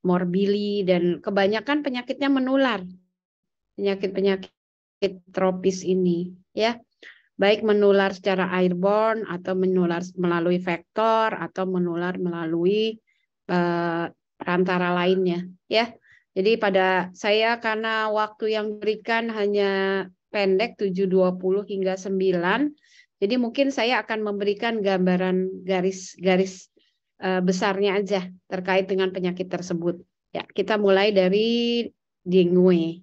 morbili, dan kebanyakan penyakitnya menular. Penyakit-penyakit tropis ini, ya. Baik menular secara airborne atau menular melalui vektor atau menular melalui perantara lainnya, ya. Jadi pada saya karena waktu yang diberikan hanya pendek 7:20 hingga 9, jadi mungkin saya akan memberikan gambaran garis-garis besarnya aja terkait dengan penyakit tersebut. Ya, kita mulai dari dengue.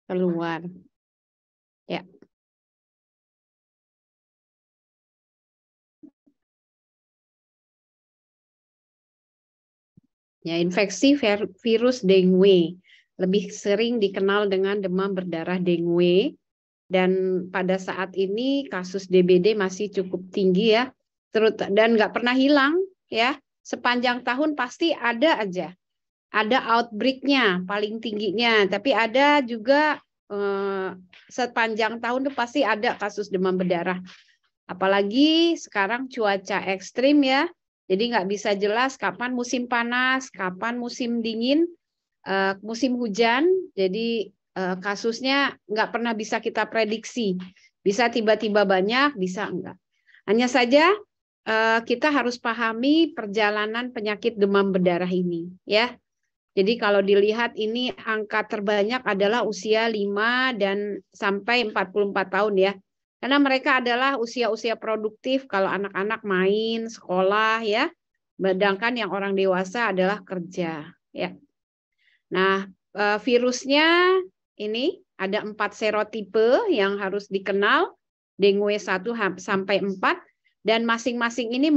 Keluar. Ya. Ya, infeksi virus dengue lebih sering dikenal dengan demam berdarah dengue, dan pada saat ini kasus DBD masih cukup tinggi ya, dan nggak pernah hilang ya, sepanjang tahun pasti ada aja, ada outbreak-nya paling tingginya, tapi ada juga sepanjang tahun itu pasti ada kasus demam berdarah. Apalagi sekarang cuaca ekstrim ya, jadi nggak bisa jelas kapan musim panas, kapan musim dingin, musim hujan. Jadi kasusnya nggak pernah bisa kita prediksi. Bisa tiba-tiba banyak, bisa enggak. Hanya saja kita harus pahami perjalanan penyakit demam berdarah ini, ya. Jadi kalau dilihat ini angka terbanyak adalah usia 5 dan sampai 44 tahun ya. Karena mereka adalah usia-usia produktif kalau anak-anak main, sekolah ya. Sedangkan yang orang dewasa adalah kerja ya. Nah, virusnya ini ada 4 serotipe yang harus dikenal, dengue 1 sampai 4, dan masing-masing ini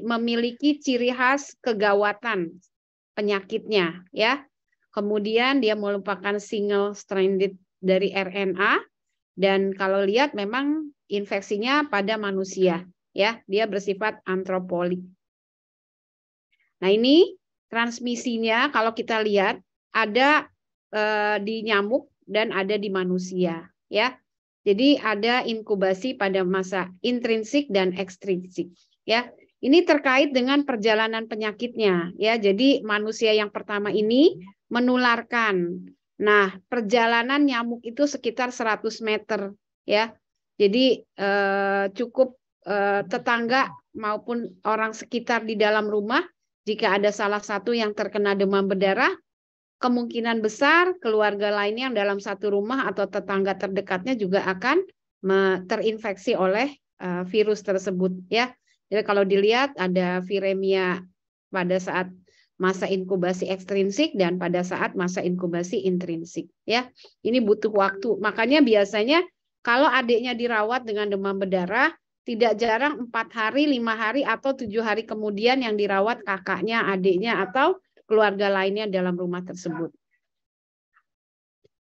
memiliki ciri khas kegawatan penyakitnya ya. Kemudian dia merupakan single stranded dari RNA, dan kalau lihat memang infeksinya pada manusia ya, dia bersifat antropolik. Nah, ini transmisinya kalau kita lihat ada di nyamuk dan ada di manusia ya. Jadi ada inkubasi pada masa intrinsik dan ekstrinsik ya. Ini terkait dengan perjalanan penyakitnya ya. Jadi manusia yang pertama ini menularkan. Nah, perjalanan nyamuk itu sekitar 100 meter ya. Jadi cukup tetangga maupun orang sekitar di dalam rumah, jika ada salah satu yang terkena demam berdarah, kemungkinan besar keluarga lainnya yang dalam satu rumah atau tetangga terdekatnya juga akan terinfeksi oleh virus tersebut ya. Jadi kalau dilihat ada viremia pada saat masa inkubasi ekstrinsik dan pada saat masa inkubasi intrinsik ya. Ini butuh waktu. Makanya biasanya kalau adiknya dirawat dengan demam berdarah, tidak jarang 4 hari, 5 hari, atau 7 hari kemudian yang dirawat kakaknya, adiknya, atau keluarga lainnya dalam rumah tersebut.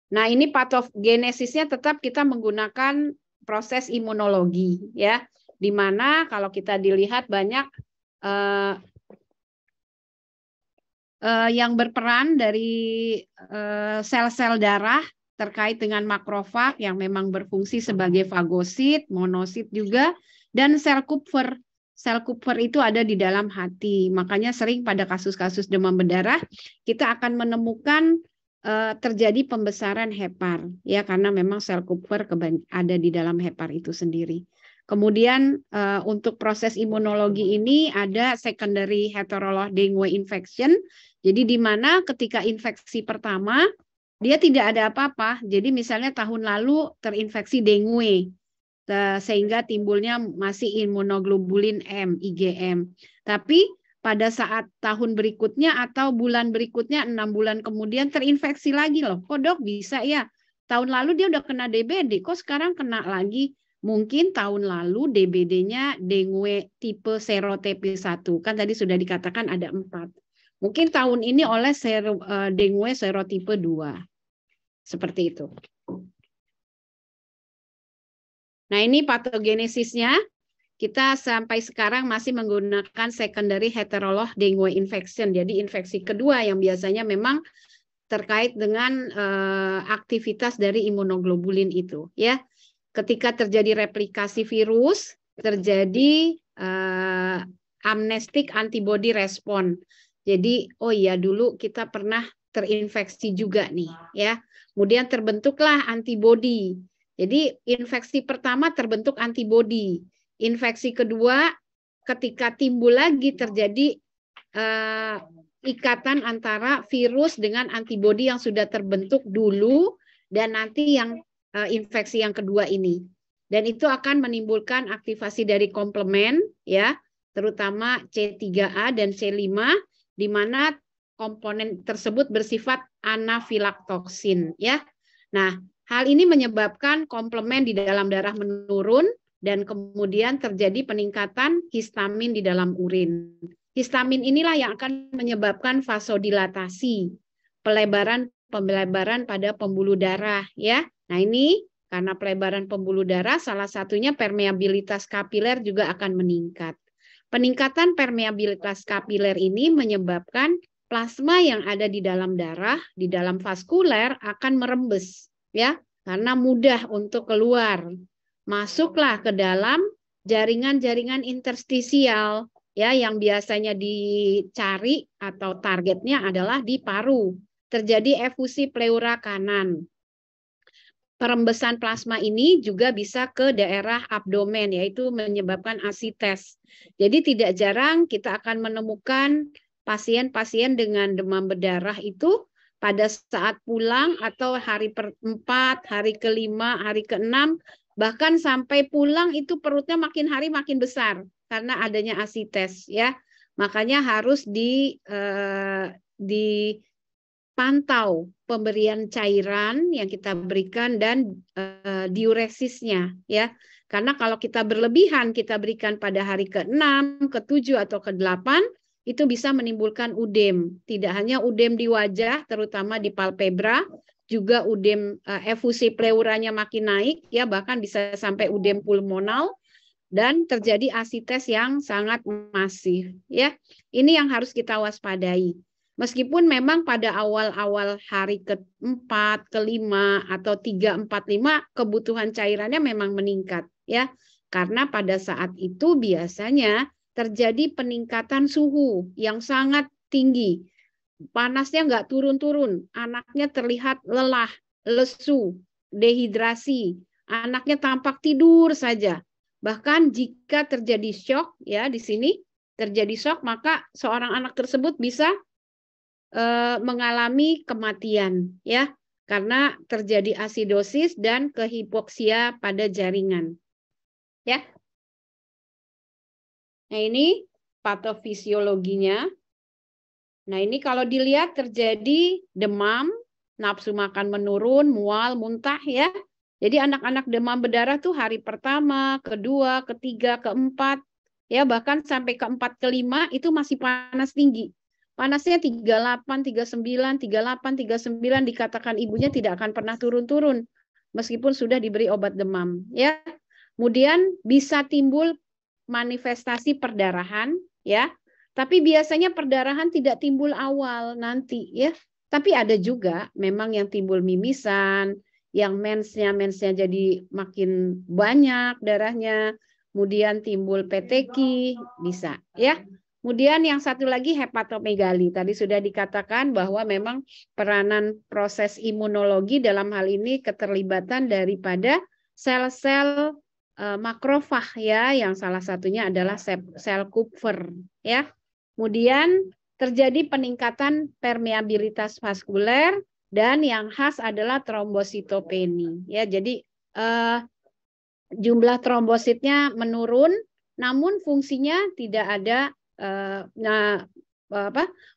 Nah, ini patogenesisnya tetap kita menggunakan proses imunologi ya, di mana kalau kita dilihat banyak yang berperan dari sel-sel darah terkait dengan makrofag yang memang berfungsi sebagai fagosit, monosit juga, dan sel Kupfer. sel Kupffer itu ada di dalam hati. Makanya sering pada kasus-kasus demam berdarah kita akan menemukan terjadi pembesaran hepar, ya, karena memang sel Kupffer ada di dalam hepar itu sendiri. Kemudian untuk proses imunologi ini ada secondary heterolog dengue infection. Jadi di mana ketika infeksi pertama dia tidak ada apa-apa. Jadi misalnya tahun lalu terinfeksi dengue sehingga timbulnya masih imunoglobulin M, IgM. Tapi pada saat tahun berikutnya atau bulan berikutnya 6 bulan kemudian terinfeksi lagi loh. Kok dok bisa ya? Tahun lalu dia udah kena DBD, kok sekarang kena lagi? Mungkin tahun lalu DBD-nya dengue tipe serotp 1. Kan tadi sudah dikatakan ada 4. Mungkin tahun ini oleh dengue serotipe 2. Seperti itu. Nah ini patogenesisnya. Kita sampai sekarang masih menggunakan secondary heterolog dengue infection. Jadi infeksi kedua yang biasanya memang terkait dengan aktivitas dari imunoglobulin itu, ya. Ketika terjadi replikasi virus, terjadi amnestic antibody response. Jadi, oh iya dulu kita pernah terinfeksi juga nih, ya. Kemudian terbentuklah antibody. Jadi infeksi pertama terbentuk antibody. Infeksi kedua, ketika timbul lagi terjadi ikatan antara virus dengan antibodi yang sudah terbentuk dulu dan nanti yang infeksi yang kedua ini. Dan itu akan menimbulkan aktivasi dari komplement, ya, terutama C3A dan C5, di mana komponen tersebut bersifat anafilaktoksin, ya. Nah, hal ini menyebabkan komplement di dalam darah menurun, dan kemudian terjadi peningkatan histamin di dalam urin. Histamin inilah yang akan menyebabkan vasodilatasi, pelebaran pada pembuluh darah, ya. Nah, ini karena pelebaran pembuluh darah salah satunya permeabilitas kapiler juga akan meningkat. Peningkatan permeabilitas kapiler ini menyebabkan plasma yang ada di dalam darah, di dalam vaskuler akan merembes, ya, karena mudah untuk keluar. Masuklah ke dalam jaringan-jaringan interstisial, ya, yang biasanya dicari atau targetnya adalah di paru. Terjadi efusi pleura kanan. Perembesan plasma ini juga bisa ke daerah abdomen, yaitu menyebabkan asites. Jadi tidak jarang kita akan menemukan pasien-pasien dengan demam berdarah itu pada saat pulang atau hari ke-4, hari ke-5, hari ke-6, bahkan sampai pulang itu perutnya makin hari makin besar karena adanya asites, ya. Makanya harus dipantau pemberian cairan yang kita berikan dan diuresisnya, ya. Karena kalau kita berlebihan kita berikan pada hari ke-6, ke-7 atau ke-8 itu bisa menimbulkan udem. Tidak hanya udem di wajah, terutama di palpebra, juga udem efusi pleuranya makin naik, ya, bahkan bisa sampai udem pulmonal dan terjadi asites yang sangat masif, ya. Ini yang harus kita waspadai. Meskipun memang pada awal-awal hari ke-4, ke-5 atau 3, 4, 5 kebutuhan cairannya memang meningkat, ya. Karena pada saat itu biasanya terjadi peningkatan suhu yang sangat tinggi. Panasnya nggak turun-turun, anaknya terlihat lelah, lesu, dehidrasi, anaknya tampak tidur saja. Bahkan jika terjadi shock, ya, di sini terjadi shock, maka seorang anak tersebut bisa mengalami kematian, ya, karena terjadi asidosis dan kehipoksia pada jaringan, ya. Nah, ini patofisiologinya. Nah, ini kalau dilihat terjadi demam, nafsu makan menurun, mual, muntah, ya. Jadi anak-anak demam berdarah tuh hari pertama, kedua, ketiga, keempat, ya, bahkan sampai keempat, kelima itu masih panas tinggi. Panasnya 38, 39, 38, 39, dikatakan ibunya tidak akan pernah turun-turun meskipun sudah diberi obat demam, ya. Kemudian bisa timbul manifestasi perdarahan, ya. Tapi biasanya perdarahan tidak timbul awal nanti, ya. Tapi ada juga memang yang timbul mimisan, yang mensnya jadi makin banyak darahnya, kemudian timbul peteki, bisa ya. Kemudian yang satu lagi hepatomegali. Tadi sudah dikatakan bahwa memang peranan proses imunologi dalam hal ini keterlibatan daripada sel-sel makrofag ya, yang salah satunya adalah sel Kupfer ya. Kemudian terjadi peningkatan permeabilitas vaskuler dan yang khas adalah trombositopeni ya. Jadi jumlah trombositnya menurun, namun fungsinya tidak ada,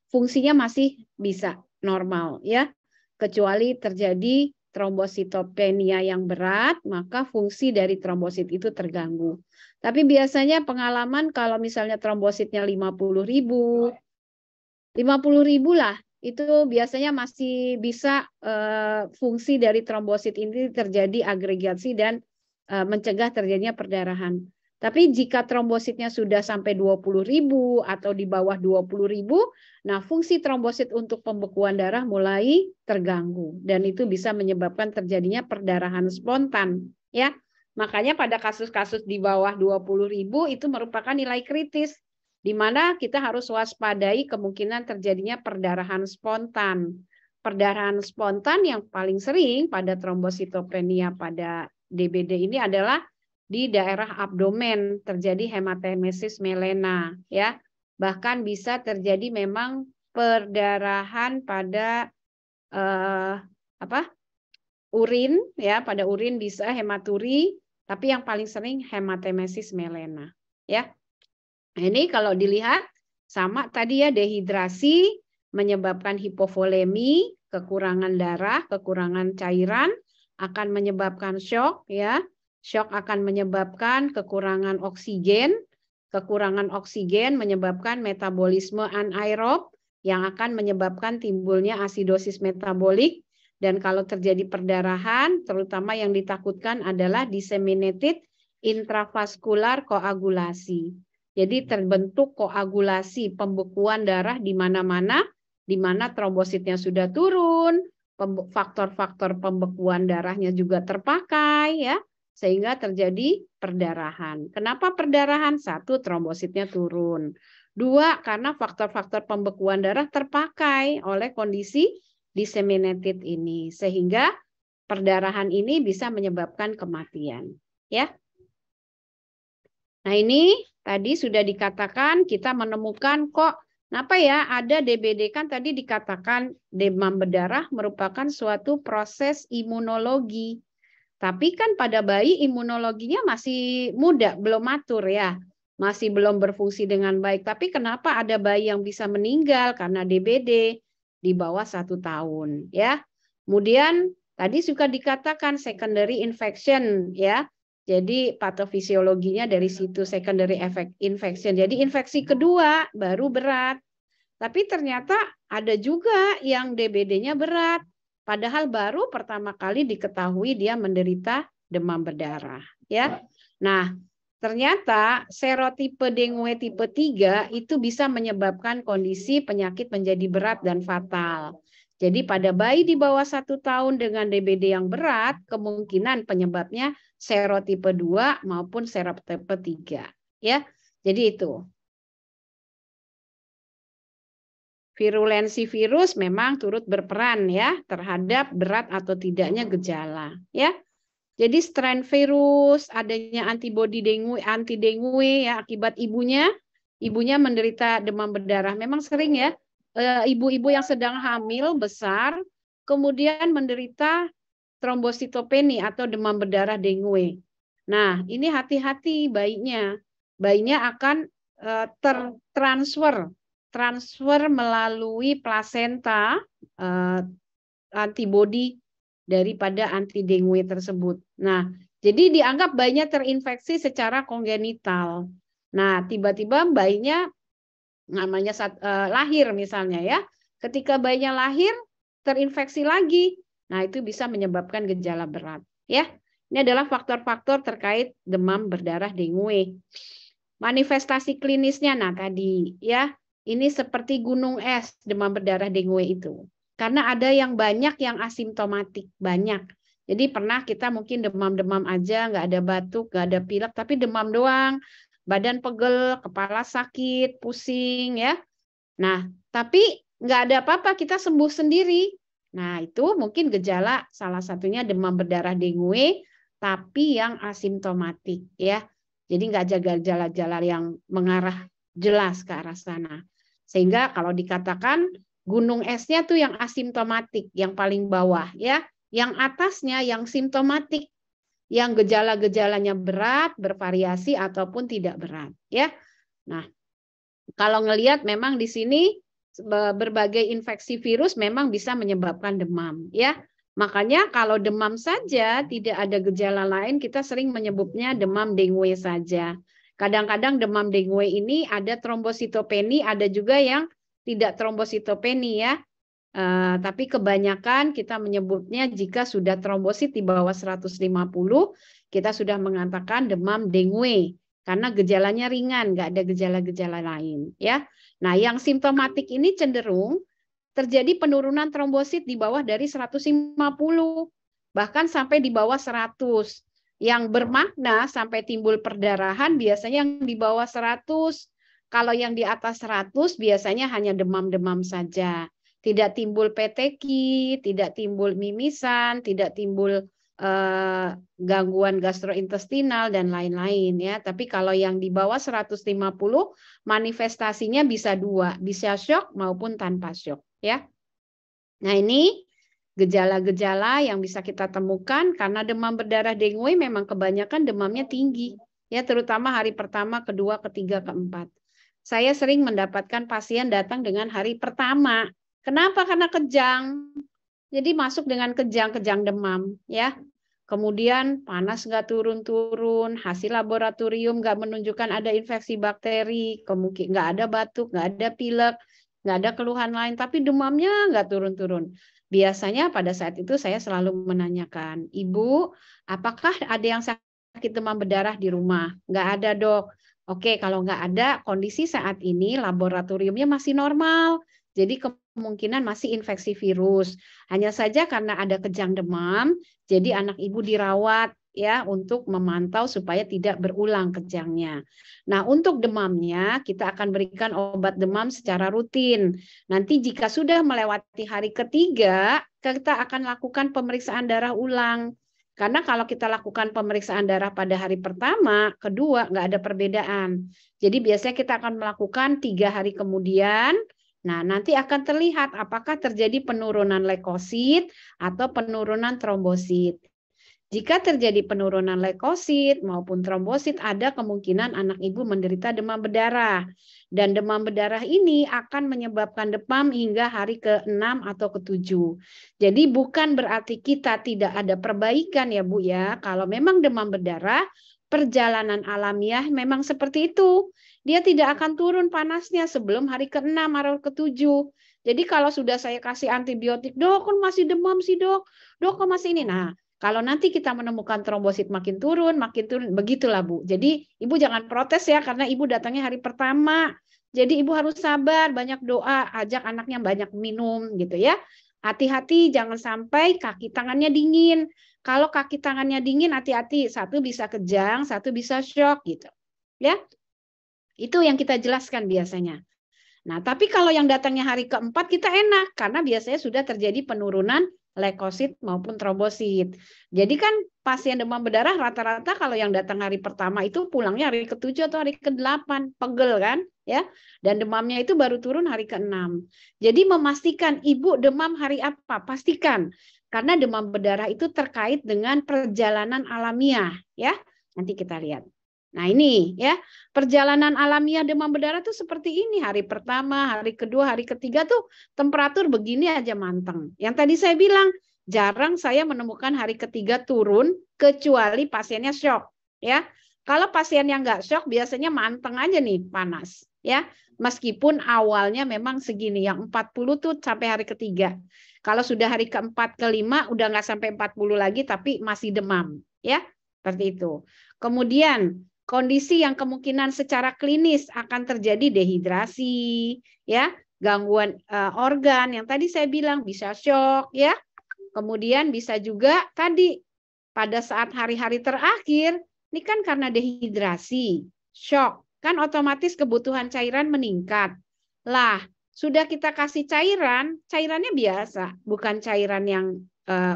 fungsinya masih bisa normal ya, kecuali terjadi trombositopenia yang berat, maka fungsi dari trombosit itu terganggu. Tapi biasanya pengalaman kalau misalnya trombositnya 50.000 lah, itu biasanya masih bisa fungsi dari trombosit ini terjadi agregasi dan mencegah terjadinya perdarahan. Tapi jika trombositnya sudah sampai 20.000 atau di bawah 20.000, nah fungsi trombosit untuk pembekuan darah mulai terganggu dan itu bisa menyebabkan terjadinya perdarahan spontan ya. Makanya pada kasus-kasus di bawah 20.000 itu merupakan nilai kritis di mana kita harus waspadai kemungkinan terjadinya perdarahan spontan. Perdarahan spontan yang paling sering pada trombositopenia pada DBD ini adalah di daerah abdomen, terjadi hematemesis melena ya. Bahkan bisa terjadi memang perdarahan pada urin ya, pada urin bisa hematuri, tapi yang paling sering hematemesis melena ya. Nah, ini kalau dilihat sama tadi ya, dehidrasi menyebabkan hipovolemi, kekurangan darah, kekurangan cairan, akan menyebabkan shock ya. Shock akan menyebabkan kekurangan oksigen menyebabkan metabolisme anaerob yang akan menyebabkan timbulnya asidosis metabolik, dan kalau terjadi perdarahan terutama yang ditakutkan adalah disseminated intravaskular koagulasi. Jadi terbentuk koagulasi pembekuan darah di mana-mana, di mana trombositnya sudah turun, faktor-faktor pembekuan darahnya juga terpakai ya, sehingga terjadi perdarahan. Kenapa perdarahan? 1, trombositnya turun. 2, karena faktor-faktor pembekuan darah terpakai oleh kondisi disseminated ini, sehingga perdarahan ini bisa menyebabkan kematian. Ya. Nah ini tadi sudah dikatakan kita menemukan kok kenapa ya ada DBD, kan tadi dikatakan demam berdarah merupakan suatu proses imunologi. Tapi kan pada bayi imunologinya masih muda, belum matur ya. Masih belum berfungsi dengan baik. Tapi kenapa ada bayi yang bisa meninggal karena DBD di bawah 1 tahun ya. Kemudian tadi suka dikatakan secondary infection ya. Jadi patofisiologinya dari situ, secondary infection. Jadi infeksi kedua baru berat. Tapi ternyata ada juga yang DBD-nya berat. Padahal baru pertama kali diketahui dia menderita demam berdarah. Ya. Nah, ternyata serotipe dengue tipe 3 itu bisa menyebabkan kondisi penyakit menjadi berat dan fatal. Jadi pada bayi di bawah 1 tahun dengan DBD yang berat, kemungkinan penyebabnya serotipe 2 maupun serotipe 3. Ya, jadi itu. Virulensi virus memang turut berperan ya terhadap berat atau tidaknya gejala. Ya, jadi strain virus, adanya antibodi dengue, anti dengue ya akibat ibunya menderita demam berdarah. Memang sering ya. Ibu-ibu yang sedang hamil besar kemudian menderita trombositopeni atau demam berdarah dengue. Nah, ini hati-hati bayinya. Bayinya akan transfer melalui plasenta antibodi daripada anti dengue tersebut. Nah, jadi dianggap bayinya terinfeksi secara kongenital. Nah, tiba-tiba bayinya namanya lahir misalnya ya. Ketika bayinya lahir terinfeksi lagi. Nah, itu bisa menyebabkan gejala berat ya. Ini adalah faktor-faktor terkait demam berdarah dengue. Manifestasi klinisnya nah tadi ya. Ini seperti gunung es demam berdarah dengue itu. Karena ada yang banyak yang asimptomatik, banyak. Jadi pernah kita mungkin demam-demam aja, nggak ada batuk, nggak ada pilek, tapi demam doang, badan pegel, kepala sakit, pusing ya. Nah, tapi nggak ada apa-apa, kita sembuh sendiri. Nah, itu mungkin gejala salah satunya demam berdarah dengue, tapi yang asimptomatik ya. Jadi nggak ada gejala-gejala yang mengarah jelas ke arah sana. Sehingga kalau dikatakan gunung esnya tuh yang asimptomatik, yang paling bawah ya. Yang atasnya yang simptomatik, yang gejala-gejalanya berat, bervariasi ataupun tidak berat ya. Nah, kalau ngelihat memang di sini berbagai infeksi virus memang bisa menyebabkan demam ya. Makanya kalau demam saja tidak ada gejala lain, kita sering menyebutnya demam dengue saja. Kadang-kadang demam dengue ini ada trombositopeni, ada juga yang tidak trombositopeni ya. Tapi kebanyakan kita menyebutnya jika sudah trombosit di bawah 150, kita sudah mengatakan demam dengue. Karena gejalanya ringan, nggak ada gejala-gejala lain. Ya. Nah, yang simptomatik ini cenderung terjadi penurunan trombosit di bawah dari 150, bahkan sampai di bawah 100. Yang bermakna sampai timbul perdarahan biasanya yang di bawah 100. Kalau yang di atas 100 biasanya hanya demam-demam saja. Tidak timbul peteki, tidak timbul mimisan, tidak timbul gangguan gastrointestinal dan lain-lain ya. Tapi kalau yang di bawah 150 manifestasinya bisa dua, bisa syok maupun tanpa syok ya. Nah, ini gejala-gejala yang bisa kita temukan karena demam berdarah dengue memang kebanyakan demamnya tinggi ya, terutama hari pertama, kedua, ketiga, keempat. Saya sering mendapatkan pasien datang dengan hari pertama. Kenapa? Karena kejang. Jadi masuk dengan kejang-kejang demam ya. Kemudian panas nggak turun-turun, hasil laboratorium nggak menunjukkan ada infeksi bakteri, kemungkinan nggak ada batuk, nggak ada pilek, nggak ada keluhan lain, tapi demamnya nggak turun-turun. Biasanya pada saat itu saya selalu menanyakan, Ibu, apakah ada yang sakit demam berdarah di rumah? Nggak ada, Dok. Oke, kalau nggak ada, kondisi saat ini laboratoriumnya masih normal. Jadi kemungkinan masih infeksi virus. Hanya saja karena ada kejang demam, jadi anak ibu dirawat ya untuk memantau supaya tidak berulang kejangnya. Nah, untuk demamnya kita akan berikan obat demam secara rutin. Nanti jika sudah melewati hari ketiga, kita akan lakukan pemeriksaan darah ulang. Karena kalau kita lakukan pemeriksaan darah pada hari pertama, kedua nggak ada perbedaan. Jadi biasanya kita akan melakukan 3 hari kemudian. Nah, nanti akan terlihat apakah terjadi penurunan leukosit atau penurunan trombosit. Jika terjadi penurunan leukosit maupun trombosit, ada kemungkinan anak ibu menderita demam berdarah. Dan demam berdarah ini akan menyebabkan demam hingga hari ke-6 atau ke-7. Jadi bukan berarti kita tidak ada perbaikan ya Bu ya. Kalau memang demam berdarah, perjalanan alamiah memang seperti itu. Dia tidak akan turun panasnya sebelum hari ke-6 atau ke-7. Jadi kalau sudah saya kasih antibiotik, Dok, kan masih demam sih, Dok. Dok, kok masih ini? Nah, kalau nanti kita menemukan trombosit makin turun, begitulah Bu. Jadi Ibu jangan protes ya, karena Ibu datangnya hari pertama. Jadi Ibu harus sabar, banyak doa, ajak anaknya banyak minum gitu ya. Hati-hati jangan sampai kaki tangannya dingin. Kalau kaki tangannya dingin, hati-hati. Satu bisa kejang, satu bisa shock gitu. Ya, itu yang kita jelaskan biasanya. Nah, tapi kalau yang datangnya hari keempat kita enak karena biasanya sudah terjadi penurunan leukosit maupun trombosit. Jadi kan pasien demam berdarah rata-rata kalau yang datang hari pertama itu pulangnya hari ke-7 atau hari ke-8, pegel kan, ya. Dan demamnya itu baru turun hari ke-6. Jadi memastikan ibu demam hari apa? Pastikan. Karena demam berdarah itu terkait dengan perjalanan alamiah, ya. Nanti kita lihat. Nah ini ya, perjalanan alamiah demam berdarah tuh seperti ini. Hari pertama, hari kedua, hari ketiga tuh temperatur begini aja manteng. Yang tadi saya bilang, jarang saya menemukan hari ketiga turun kecuali pasiennya shock. Ya, kalau pasien yang nggak shock biasanya manteng aja nih panas. Ya, meskipun awalnya memang segini, yang 40 tuh sampai hari ketiga. Kalau sudah hari keempat, kelima udah nggak sampai 40 lagi tapi masih demam. Ya, seperti itu. Kemudian kondisi yang kemungkinan secara klinis akan terjadi dehidrasi, ya, gangguan organ yang tadi saya bilang bisa shock, ya, Kemudian bisa juga tadi pada saat hari-hari terakhir, ini kan karena dehidrasi, shock, kan otomatis kebutuhan cairan meningkat. Lah, sudah kita kasih cairan, cairannya biasa, bukan cairan yang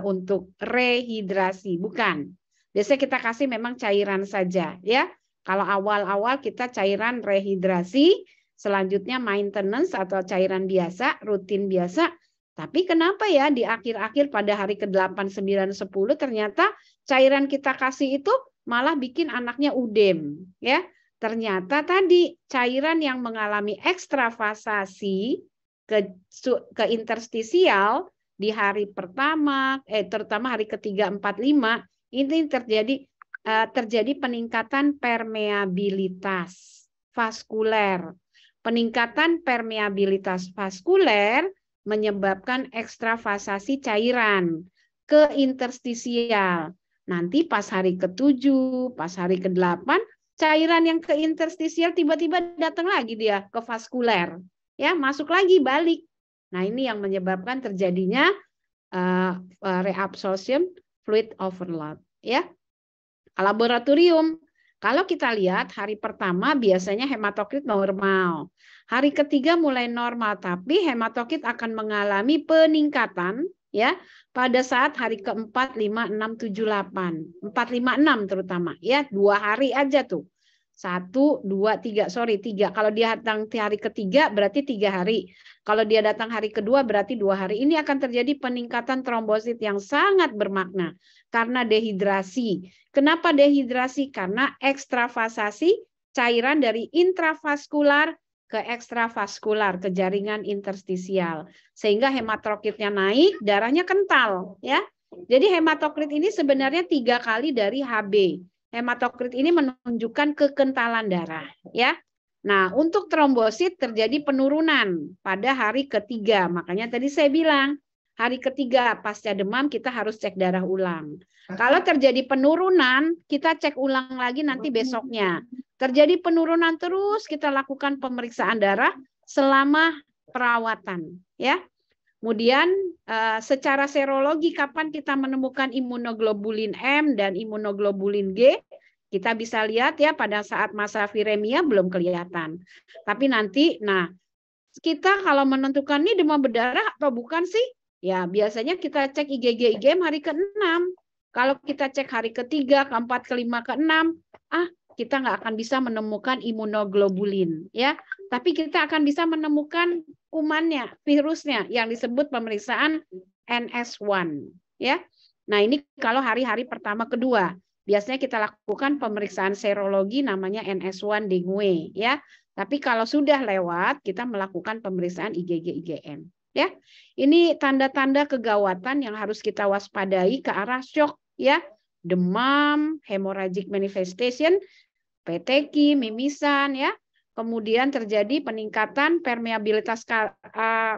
untuk rehidrasi, bukan. Biasanya kita kasih memang cairan saja, ya. Kalau awal-awal kita cairan rehidrasi, selanjutnya maintenance atau cairan biasa, rutin biasa. Tapi kenapa ya di akhir-akhir pada hari ke-8, 9, 10 ternyata cairan kita kasih itu malah bikin anaknya udem, ya. Ternyata tadi cairan yang mengalami ekstravasasi ke interstisial di hari pertama, terutama hari ketiga, 4, 5, ini terjadi peningkatan permeabilitas vaskuler. Peningkatan permeabilitas vaskuler menyebabkan ekstravasasi cairan ke interstisial. Nanti pas hari ke-7, pas hari ke-8, cairan yang ke interstisial tiba-tiba datang lagi dia ke vaskuler. Ya, masuk lagi, balik. Nah, ini yang menyebabkan terjadinya reabsorption fluid overload. Ya, laboratorium. Kalau kita lihat hari pertama biasanya hematokrit normal. Hari ketiga mulai normal, tapi hematokrit akan mengalami peningkatan ya pada saat hari keempat, 5, 6, 7, 8. 4, 5, 6 terutama ya, 2 hari aja tuh. 1, 2, 3, sorry 3. Kalau dia datang hari ketiga berarti 3 hari. Kalau dia datang hari kedua berarti 2 hari. Ini akan terjadi peningkatan trombosit yang sangat bermakna karena dehidrasi. Kenapa dehidrasi? Karena ekstravasasi cairan dari intravaskular ke ekstravaskular, ke jaringan interstisial. Sehingga hematokritnya naik, darahnya kental. Ya. Jadi hematokrit ini sebenarnya 3 kali dari HB. Hematokrit ini menunjukkan kekentalan darah, ya. Nah, untuk trombosit terjadi penurunan pada hari ketiga. Makanya tadi saya bilang, hari ketiga pasca demam kita harus cek darah ulang. Kalau terjadi penurunan, kita cek ulang lagi nanti besoknya. Terjadi penurunan terus, kita lakukan pemeriksaan darah selama perawatan, ya. Kemudian secara serologi kapan kita menemukan imunoglobulin M dan imunoglobulin G, kita bisa lihat ya pada saat masa viremia belum kelihatan. Tapi nanti, nah kita kalau menentukan ini demam berdarah atau bukan sih, ya biasanya kita cek IgG IgM hari ke-6. Kalau kita cek hari ke-3, ke-4, ke-5, ke-6, kita nggak akan bisa menemukan imunoglobulin, ya. Tapi kita akan bisa menemukan kumannya, virusnya yang disebut pemeriksaan NS1, ya. Nah, ini kalau hari-hari pertama kedua, biasanya kita lakukan pemeriksaan serologi namanya NS1 dengue, ya. Tapi kalau sudah lewat, kita melakukan pemeriksaan IgG IgM, ya. Ini tanda-tanda kegawatan yang harus kita waspadai ke arah shock, ya. Demam, hemorrhagic manifestation, PTQ, mimisan, ya. Kemudian terjadi peningkatan permeabilitas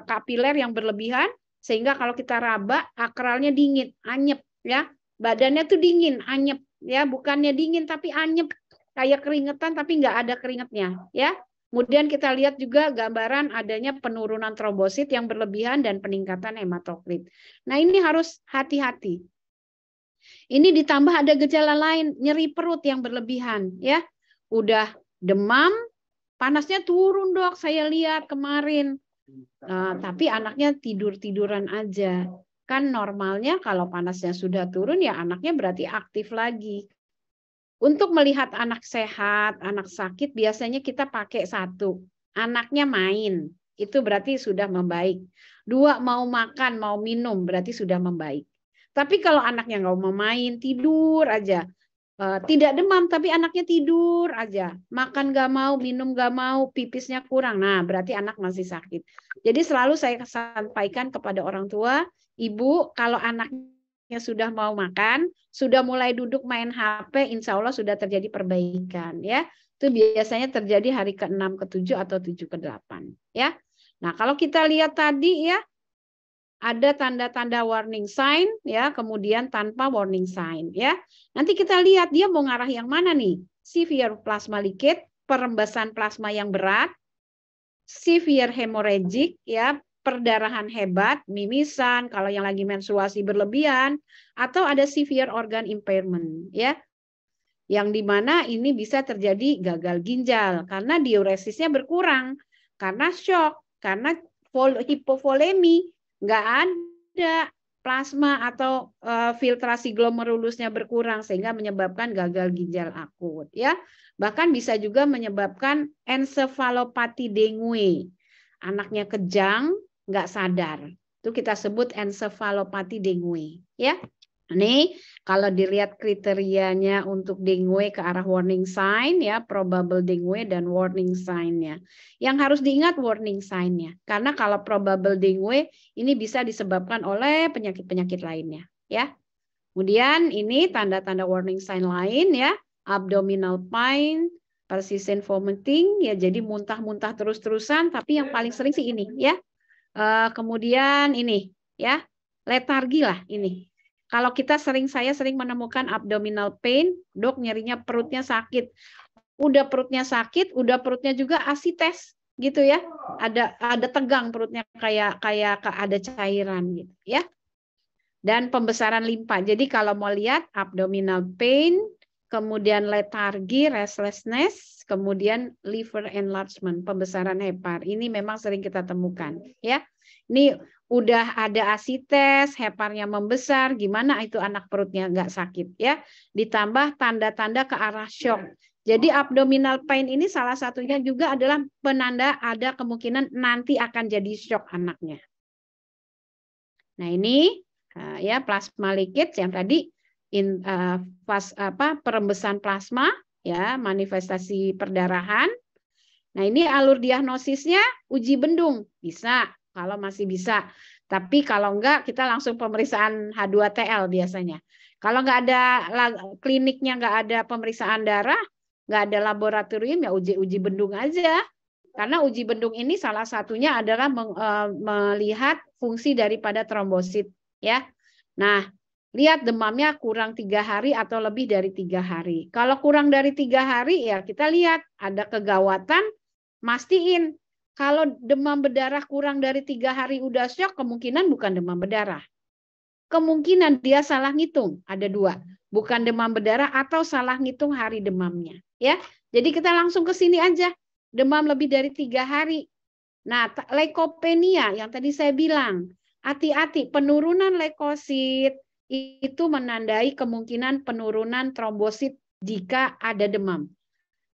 kapiler yang berlebihan, sehingga kalau kita raba, akralnya dingin, anyep, ya. Badannya tuh dingin, anyep, ya. Bukannya dingin, tapi anyep, kayak keringetan, tapi nggak ada keringetnya, ya. Kemudian kita lihat juga gambaran adanya penurunan trombosit yang berlebihan dan peningkatan hematokrit. Nah, ini harus hati-hati. Ini ditambah ada gejala lain, nyeri perut yang berlebihan, ya. Udah demam, panasnya turun dok, saya lihat kemarin. Tapi anaknya tidur-tiduran aja. Kan normalnya kalau panasnya sudah turun ya anaknya berarti aktif lagi. Untuk melihat anak sehat, anak sakit biasanya kita pakai 1. Anaknya main, itu berarti sudah membaik. 2, mau makan, mau minum, berarti sudah membaik. Tapi kalau anaknya nggak mau main, tidur aja. Tidak demam, tapi anaknya tidur aja. Makan nggak mau, minum nggak mau, pipisnya kurang. Nah, berarti anak masih sakit. Jadi selalu saya sampaikan kepada orang tua, ibu, kalau anaknya sudah mau makan, sudah mulai duduk main HP, insya Allah sudah terjadi perbaikan. Ya, itu biasanya terjadi hari ke-6, ke-7, atau 7, ke-8. Ya. Nah, kalau kita lihat tadi ya, ada tanda-tanda warning sign, ya, kemudian tanpa warning sign, ya. Nanti kita lihat dia mau ngarah yang mana nih? Severe plasma leakage, perembasan plasma yang berat, severe hemorrhagic, ya, perdarahan hebat, mimisan, kalau yang lagi menstruasi berlebihan, atau ada severe organ impairment, ya, yang dimana ini bisa terjadi gagal ginjal karena diuresisnya berkurang, karena shock, karena hipovolemi, nggak ada plasma atau filtrasi glomerulusnya berkurang sehingga menyebabkan gagal ginjal akut, ya. Bahkan bisa juga menyebabkan encephalopathy dengue. Anaknya kejang, nggak sadar. Itu kita sebut encephalopathy dengue, ya. Ini kalau dilihat kriterianya untuk dengue ke arah warning sign, ya, probable dengue dan warning sign-nya. Yang harus diingat warning sign-nya. Karena kalau probable dengue ini bisa disebabkan oleh penyakit-penyakit lainnya, ya. Kemudian ini tanda-tanda warning sign lain, ya, abdominal pain, persistent vomiting, ya, jadi muntah-muntah terus-terusan, tapi yang paling sering sih ini, ya. Kemudian ini, ya, letargi lah ini. Kalau saya sering menemukan abdominal pain, dok nyerinya perutnya sakit. Udah perutnya sakit, udah perutnya juga asites gitu, ya. Ada tegang perutnya kayak ada cairan gitu, ya. Dan pembesaran limpa. Jadi kalau mau lihat abdominal pain, kemudian letargi, restlessness, kemudian liver enlargement, pembesaran hepar. Ini memang sering kita temukan, ya. Ini udah ada asites, heparnya membesar, gimana itu anak perutnya nggak sakit, ya. Ditambah tanda-tanda ke arah shock. Jadi abdominal pain ini salah satunya juga adalah penanda ada kemungkinan nanti akan jadi shock anaknya. Nah ini ya plasma leakage yang tadi perembesan plasma, ya, manifestasi perdarahan. Nah ini alur diagnosisnya uji bendung bisa. Kalau masih bisa, tapi kalau enggak kita langsung pemeriksaan H2TL biasanya. Kalau enggak ada kliniknya, enggak ada pemeriksaan darah, enggak ada laboratorium, ya uji bendung aja. Karena uji bendung ini salah satunya adalah melihat fungsi daripada trombosit, ya. Nah, lihat demamnya kurang 3 hari atau lebih dari 3 hari. Kalau kurang dari 3 hari, ya kita lihat ada kegawatan, mastiin. Kalau demam berdarah kurang dari 3 hari udah shock, kemungkinan bukan demam berdarah. Kemungkinan dia salah ngitung, ada 2. Bukan demam berdarah atau salah ngitung hari demamnya, ya. Jadi kita langsung ke sini aja. Demam lebih dari 3 hari. Nah, leukopenia yang tadi saya bilang, hati-hati, penurunan leukosit itu menandai kemungkinan penurunan trombosit jika ada demam.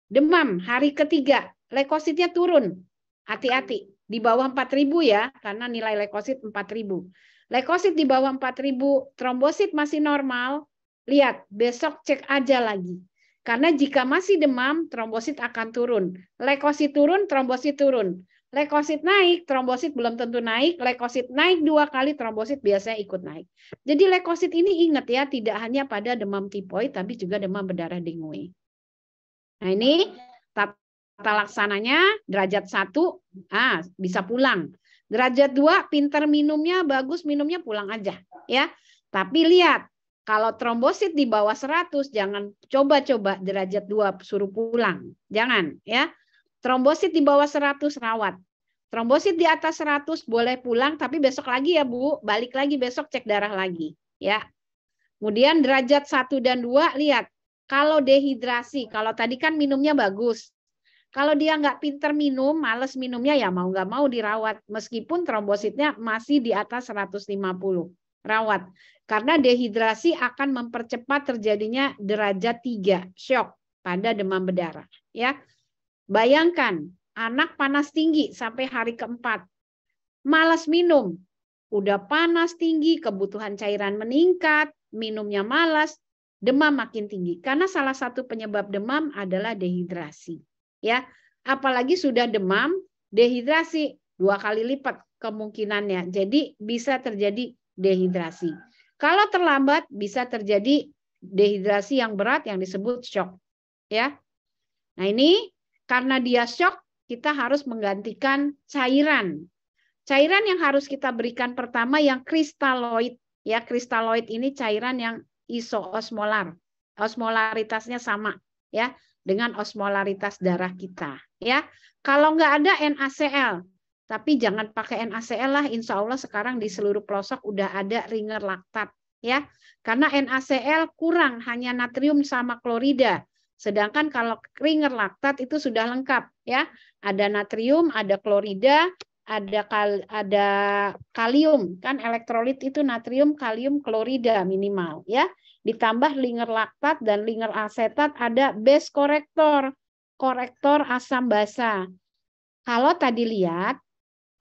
Demam hari ketiga, leukositnya turun. Hati-hati, di bawah 4.000 ya, karena nilai leukosit 4.000. Leukosit di bawah 4.000, trombosit masih normal, lihat, besok cek aja lagi. Karena jika masih demam, trombosit akan turun. Leukosit turun, trombosit turun. Leukosit naik, trombosit belum tentu naik. Leukosit naik 2 kali, trombosit biasanya ikut naik. Jadi leukosit ini ingat ya, tidak hanya pada demam tipoid, tapi juga demam berdarah dengue. Nah ini tata laksananya derajat 1 bisa pulang. Derajat 2 pinter minumnya, bagus minumnya, pulang aja ya. Tapi lihat kalau trombosit di bawah 100 jangan coba-coba derajat 2 suruh pulang. Jangan ya. Trombosit di bawah 100 rawat. Trombosit di atas 100 boleh pulang tapi besok lagi ya Bu, balik lagi besok cek darah lagi ya. Kemudian derajat 1 dan 2 lihat. Kalau dehidrasi, kalau tadi kan minumnya bagus. Kalau dia nggak pinter minum, males minumnya, ya mau nggak mau dirawat. Meskipun trombositnya masih di atas 150. Rawat. Karena dehidrasi akan mempercepat terjadinya derajat 3, shock pada demam berdarah. Ya. Bayangkan, anak panas tinggi sampai hari keempat. Malas minum. Udah panas tinggi, kebutuhan cairan meningkat, minumnya malas, demam makin tinggi. Karena salah satu penyebab demam adalah dehidrasi. Ya, apalagi sudah demam, dehidrasi 2 kali lipat kemungkinannya. Jadi bisa terjadi dehidrasi. Kalau terlambat bisa terjadi dehidrasi yang berat yang disebut shock. Ya. Nah, ini karena dia shock, kita harus menggantikan cairan. Cairan yang harus kita berikan pertama yang kristaloid. Ya, kristaloid ini cairan yang isoosmolar. Osmolaritasnya sama, ya, dengan osmolaritas darah kita, ya. Kalau nggak ada NaCl, Tapi jangan pakai NaCl lah, insya Allah sekarang di seluruh pelosok udah ada ringer laktat ya. Karena NaCl kurang, hanya natrium sama klorida. Sedangkan kalau ringer laktat itu sudah lengkap ya. Ada natrium, ada klorida, ada kalium, kan elektrolit itu natrium, kalium, klorida minimal ya. Ditambah linger laktat dan linger asetat, ada base korektor, korektor asam basa. Kalau tadi lihat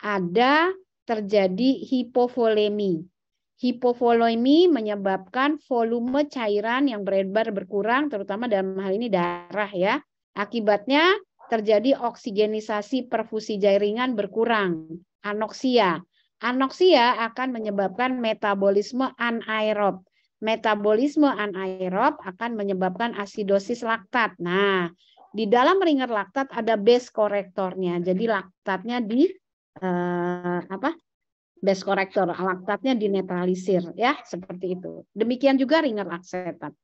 ada terjadi hipovolemi. Hipovolemi menyebabkan volume cairan yang beredar berkurang, terutama dalam hal ini darah ya. Akibatnya terjadi oksigenisasi perfusi jaringan berkurang, anoksia. Anoksia akan menyebabkan metabolisme anaerob. Metabolisme anaerob akan menyebabkan asidosis laktat. Nah, di dalam ringer laktat ada base korektornya. Jadi laktatnya di base korektor, laktatnya dinetralisir ya, seperti itu. Demikian juga ringer asetat.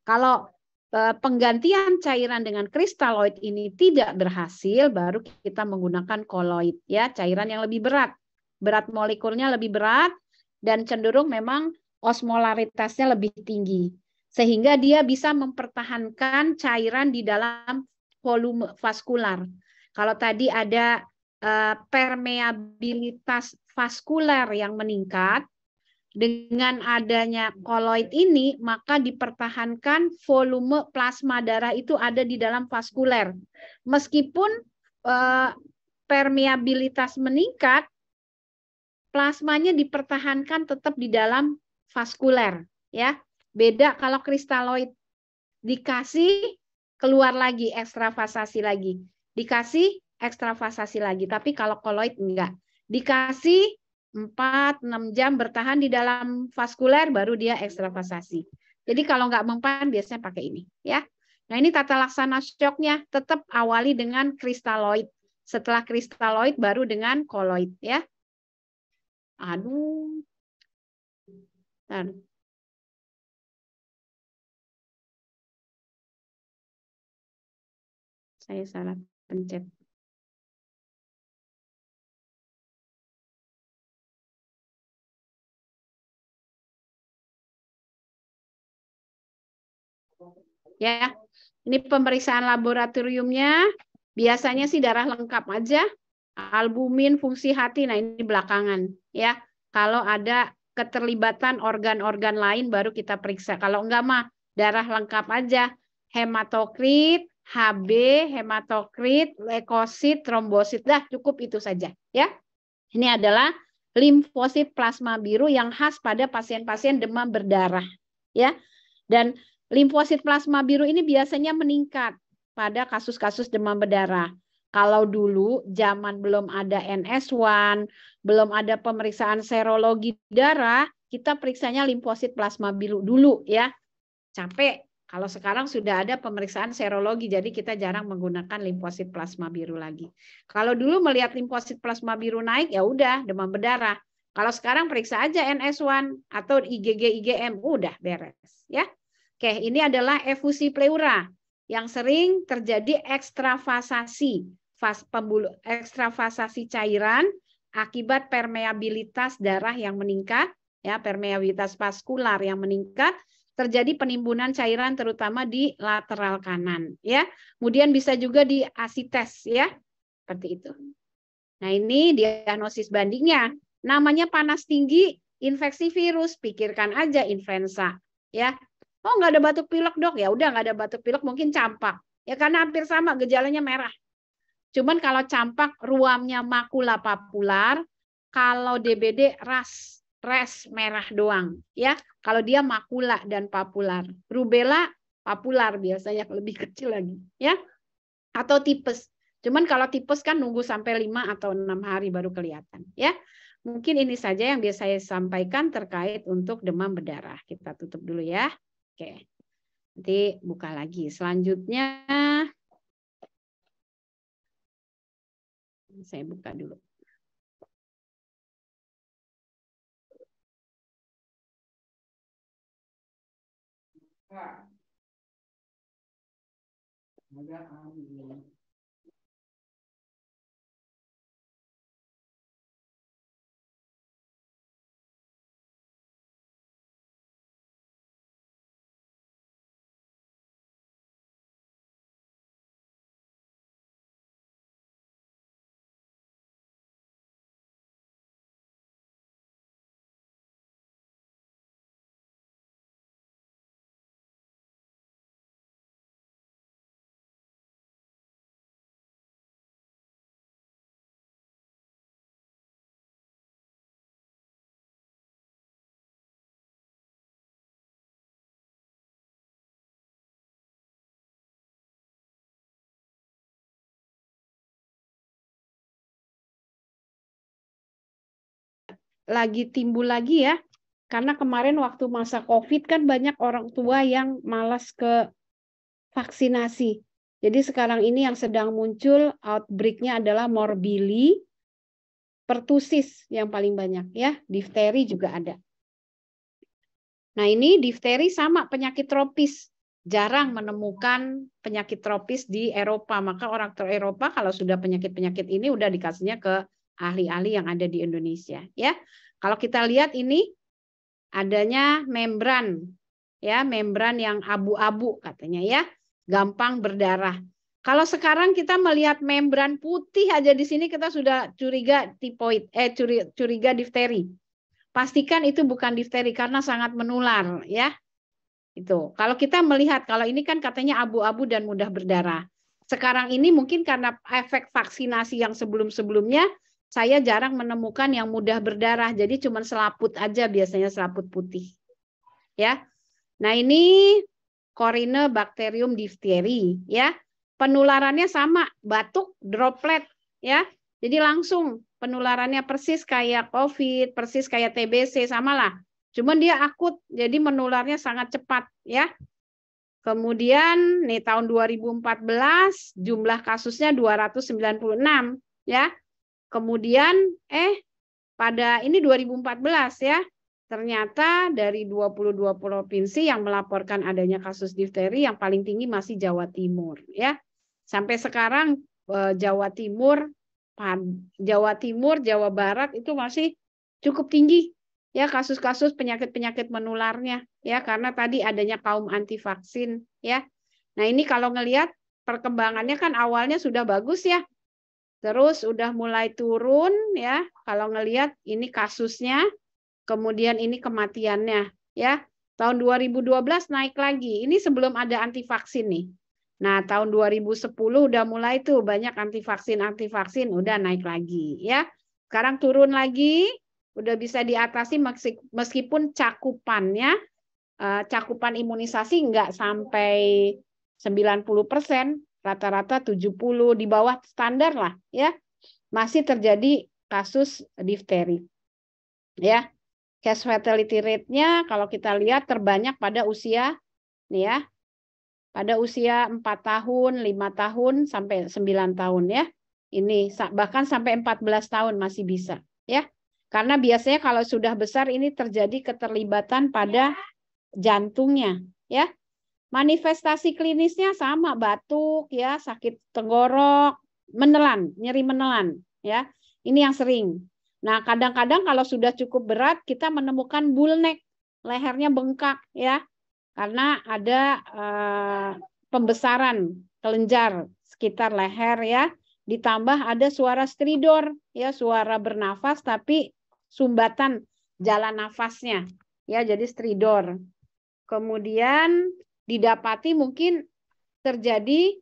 Kalau penggantian cairan dengan kristaloid ini tidak berhasil, baru kita menggunakan koloid ya, cairan yang lebih berat. Berat molekulnya lebih berat dan cenderung memang osmolaritasnya lebih tinggi. Sehingga dia bisa mempertahankan cairan di dalam volume vaskular. Kalau tadi ada permeabilitas vaskuler yang meningkat, dengan adanya koloid ini, maka dipertahankan volume plasma darah itu ada di dalam vaskuler. Meskipun permeabilitas meningkat, plasmanya dipertahankan tetap di dalam vaskuler. Ya, beda kalau kristaloid dikasih keluar lagi, ekstravasasi lagi. Dikasih ekstravasasi lagi. Tapi kalau koloid enggak. Dikasih 4-6 jam bertahan di dalam vaskuler, baru dia ekstravasasi. Jadi kalau enggak mempan, biasanya pakai ini. Ya. Nah ini tata laksana shocknya, tetap awali dengan kristaloid. Setelah kristaloid, baru dengan koloid. Ya. Aduh. Dan saya salah pencet. Ya, ini pemeriksaan laboratoriumnya. Biasanya sih darah lengkap aja, albumin, fungsi hati. Nah ini belakangan ya. Kalau ada keterlibatan organ-organ lain baru kita periksa. Kalau enggak mah darah lengkap aja. Hematokrit, HB, hematokrit, leukosit, trombosit. Dah cukup itu saja ya. Ini adalah limfosit plasma biru yang khas pada pasien-pasien demam berdarah ya. Dan limfosit plasma biru ini biasanya meningkat pada kasus-kasus demam berdarah. Kalau dulu zaman belum ada NS1, belum ada pemeriksaan serologi darah, kita periksanya limfosit plasma biru dulu ya. Capek. Kalau sekarang sudah ada pemeriksaan serologi, jadi kita jarang menggunakan limfosit plasma biru lagi. Kalau dulu melihat limfosit plasma biru naik, ya udah demam berdarah. Kalau sekarang periksa aja NS1 atau IgG, IgM, udah beres ya. Oke, ini adalah efusi pleura yang sering terjadi ekstravasasi, ekstravasasi cairan akibat permeabilitas darah yang meningkat, ya permeabilitas vaskular yang meningkat, terjadi penimbunan cairan terutama di lateral kanan, ya. Kemudian bisa juga di asites, ya, seperti itu. Nah ini diagnosis bandingnya, namanya panas tinggi, infeksi virus, pikirkan aja influenza, ya. Oh nggak ada batuk pilek dok, ya udah nggak ada batuk pilek, mungkin campak, ya karena hampir sama gejalanya merah. Cuman kalau campak ruamnya makula papular, kalau DBD res merah doang, ya. Kalau dia makula dan papular, rubella papular biasanya lebih kecil lagi, ya. Atau tipes. Cuman kalau tipes kan nunggu sampai 5 atau 6 hari baru kelihatan, ya. Mungkin ini saja yang biasa saya sampaikan terkait untuk demam berdarah. Kita tutup dulu ya. Oke. Nanti buka lagi. Selanjutnya saya buka dulu. lagi timbul lagi ya. Karena kemarin waktu masa COVID kan banyak orang tua yang malas ke vaksinasi. Jadi sekarang ini yang sedang muncul outbreak-nya adalah morbili, pertusis yang paling banyak ya, difteri juga ada. Nah ini difteri sama penyakit tropis, jarang menemukan penyakit tropis di Eropa, maka orang Eropa kalau sudah penyakit-penyakit ini udah dikasihnya ke ahli-ahli yang ada di Indonesia ya. Kalau kita lihat ini adanya membran ya, membran yang abu-abu katanya ya, gampang berdarah. Kalau sekarang kita melihat membran putih aja di sini kita sudah curiga tipoid, curiga difteri. Pastikan itu bukan difteri karena sangat menular ya. Itu. Kalau kita melihat kalau ini kan katanya abu-abu dan mudah berdarah. Sekarang ini mungkin karena efek vaksinasi yang sebelum-sebelumnya saya jarang menemukan yang mudah berdarah. Jadi cuma selaput aja biasanya selaput putih. Ya. Nah, ini Corynebacterium diphtheri ya. Penularannya sama, batuk, droplet ya. Jadi langsung penularannya persis kayak COVID, persis kayak TBC, samalah. Cuman dia akut, jadi menularnya sangat cepat ya. Kemudian nih tahun 2014 jumlah kasusnya 296 ya. Kemudian pada ini 2014 ya. Ternyata dari 22 provinsi yang melaporkan adanya kasus difteri yang paling tinggi masih Jawa Timur ya. Sampai sekarang Jawa Timur, Jawa Barat itu masih cukup tinggi ya kasus-kasus penyakit-penyakit menularnya ya karena tadi adanya kaum anti vaksin ya. Nah, ini kalau ngelihat perkembangannya kan awalnya sudah bagus ya. Terus udah mulai turun ya. Kalau ngelihat ini kasusnya, kemudian ini kematiannya ya. Tahun 2012 naik lagi. Ini sebelum ada anti vaksin nih. Nah, tahun 2010 udah mulai tuh banyak anti vaksin udah naik lagi ya. Sekarang turun lagi, udah bisa diatasi meskipun cakupannya cakupan imunisasi enggak sampai 90%, rata-rata 70 di bawah standar lah ya. Masih terjadi kasus difteri. Ya. Case fatality rate-nya kalau kita lihat terbanyak pada usia nih ya. Pada usia 4 tahun, 5 tahun, sampai 9 tahun ya. Ini bahkan sampai 14 tahun masih bisa ya. Karena biasanya kalau sudah besar ini terjadi keterlibatan pada jantungnya ya. Manifestasi klinisnya sama, batuk ya, sakit tenggorok, menelan, nyeri menelan ya. Ini yang sering. Nah, kadang-kadang kalau sudah cukup berat kita menemukan bull neck, lehernya bengkak ya. Karena ada pembesaran kelenjar sekitar leher ya, ditambah ada suara stridor ya, suara bernafas tapi sumbatan jalan nafasnya ya, jadi stridor. Kemudian didapati mungkin terjadi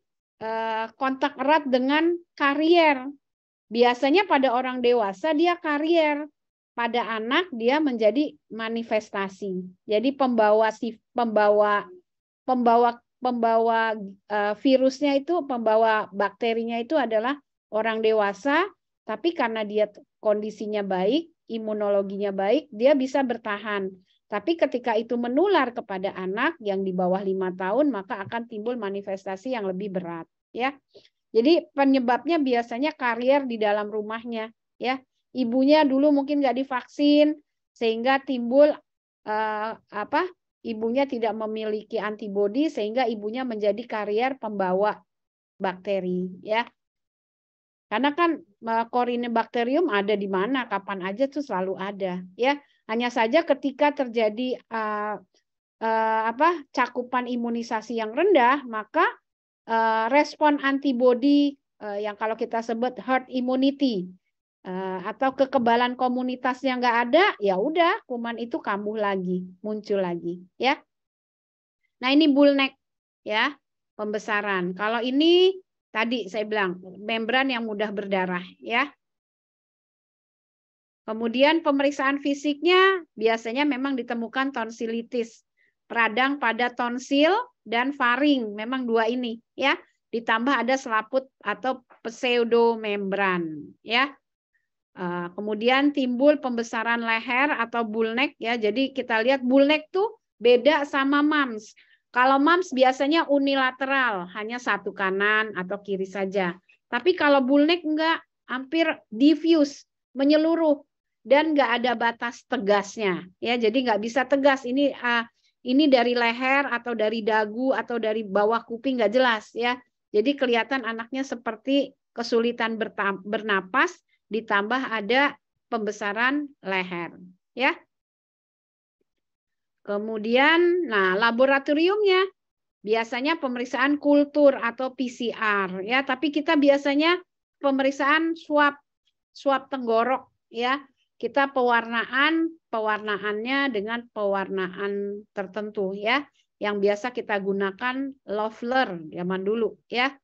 kontak erat dengan karier. Biasanya pada orang dewasa dia karier. Pada anak dia menjadi manifestasi. Jadi pembawa virusnya itu, pembawa bakterinya itu adalah orang dewasa, tapi karena dia kondisinya baik, imunologinya baik, dia bisa bertahan. Tapi ketika itu menular kepada anak yang di bawah 5 tahun, maka akan timbul manifestasi yang lebih berat. Ya, jadi penyebabnya biasanya karier di dalam rumahnya. Ya, ibunya dulu mungkin nggak divaksin sehingga timbul ibunya tidak memiliki antibodi sehingga ibunya menjadi karier pembawa bakteri ya. Karena kan Corynebacterium ada di mana, kapan aja tuh selalu ada ya. Hanya saja ketika terjadi cakupan imunisasi yang rendah, maka respon antibodi yang kalau kita sebut herd immunity atau kekebalan komunitas yang nggak ada, ya udah kuman itu kambuh lagi, muncul lagi, ya. Nah ini bull neck, ya, pembesaran. Kalau ini tadi saya bilang membran yang mudah berdarah, ya. Kemudian pemeriksaan fisiknya biasanya memang ditemukan tonsilitis, radang pada tonsil dan faring, memang dua ini, ya. Ditambah ada selaput atau pseudomembran, ya. Kemudian timbul pembesaran leher atau bullneck ya. Jadi kita lihat bullneck tuh beda sama mumps. Kalau mumps biasanya unilateral, hanya satu kanan atau kiri saja. Tapi kalau bullneck enggak, hampir diffuse, menyeluruh dan enggak ada batas tegasnya ya. Jadi enggak bisa tegas ini dari leher atau dari dagu atau dari bawah kuping enggak jelas ya. Jadi kelihatan anaknya seperti kesulitan bernapas ditambah ada pembesaran leher ya. Kemudian laboratoriumnya biasanya pemeriksaan kultur atau PCR ya, tapi kita biasanya pemeriksaan swab tenggorok ya. Kita pewarnaannya dengan pewarnaan tertentu ya, yang biasa kita gunakan Loeffler zaman dulu ya.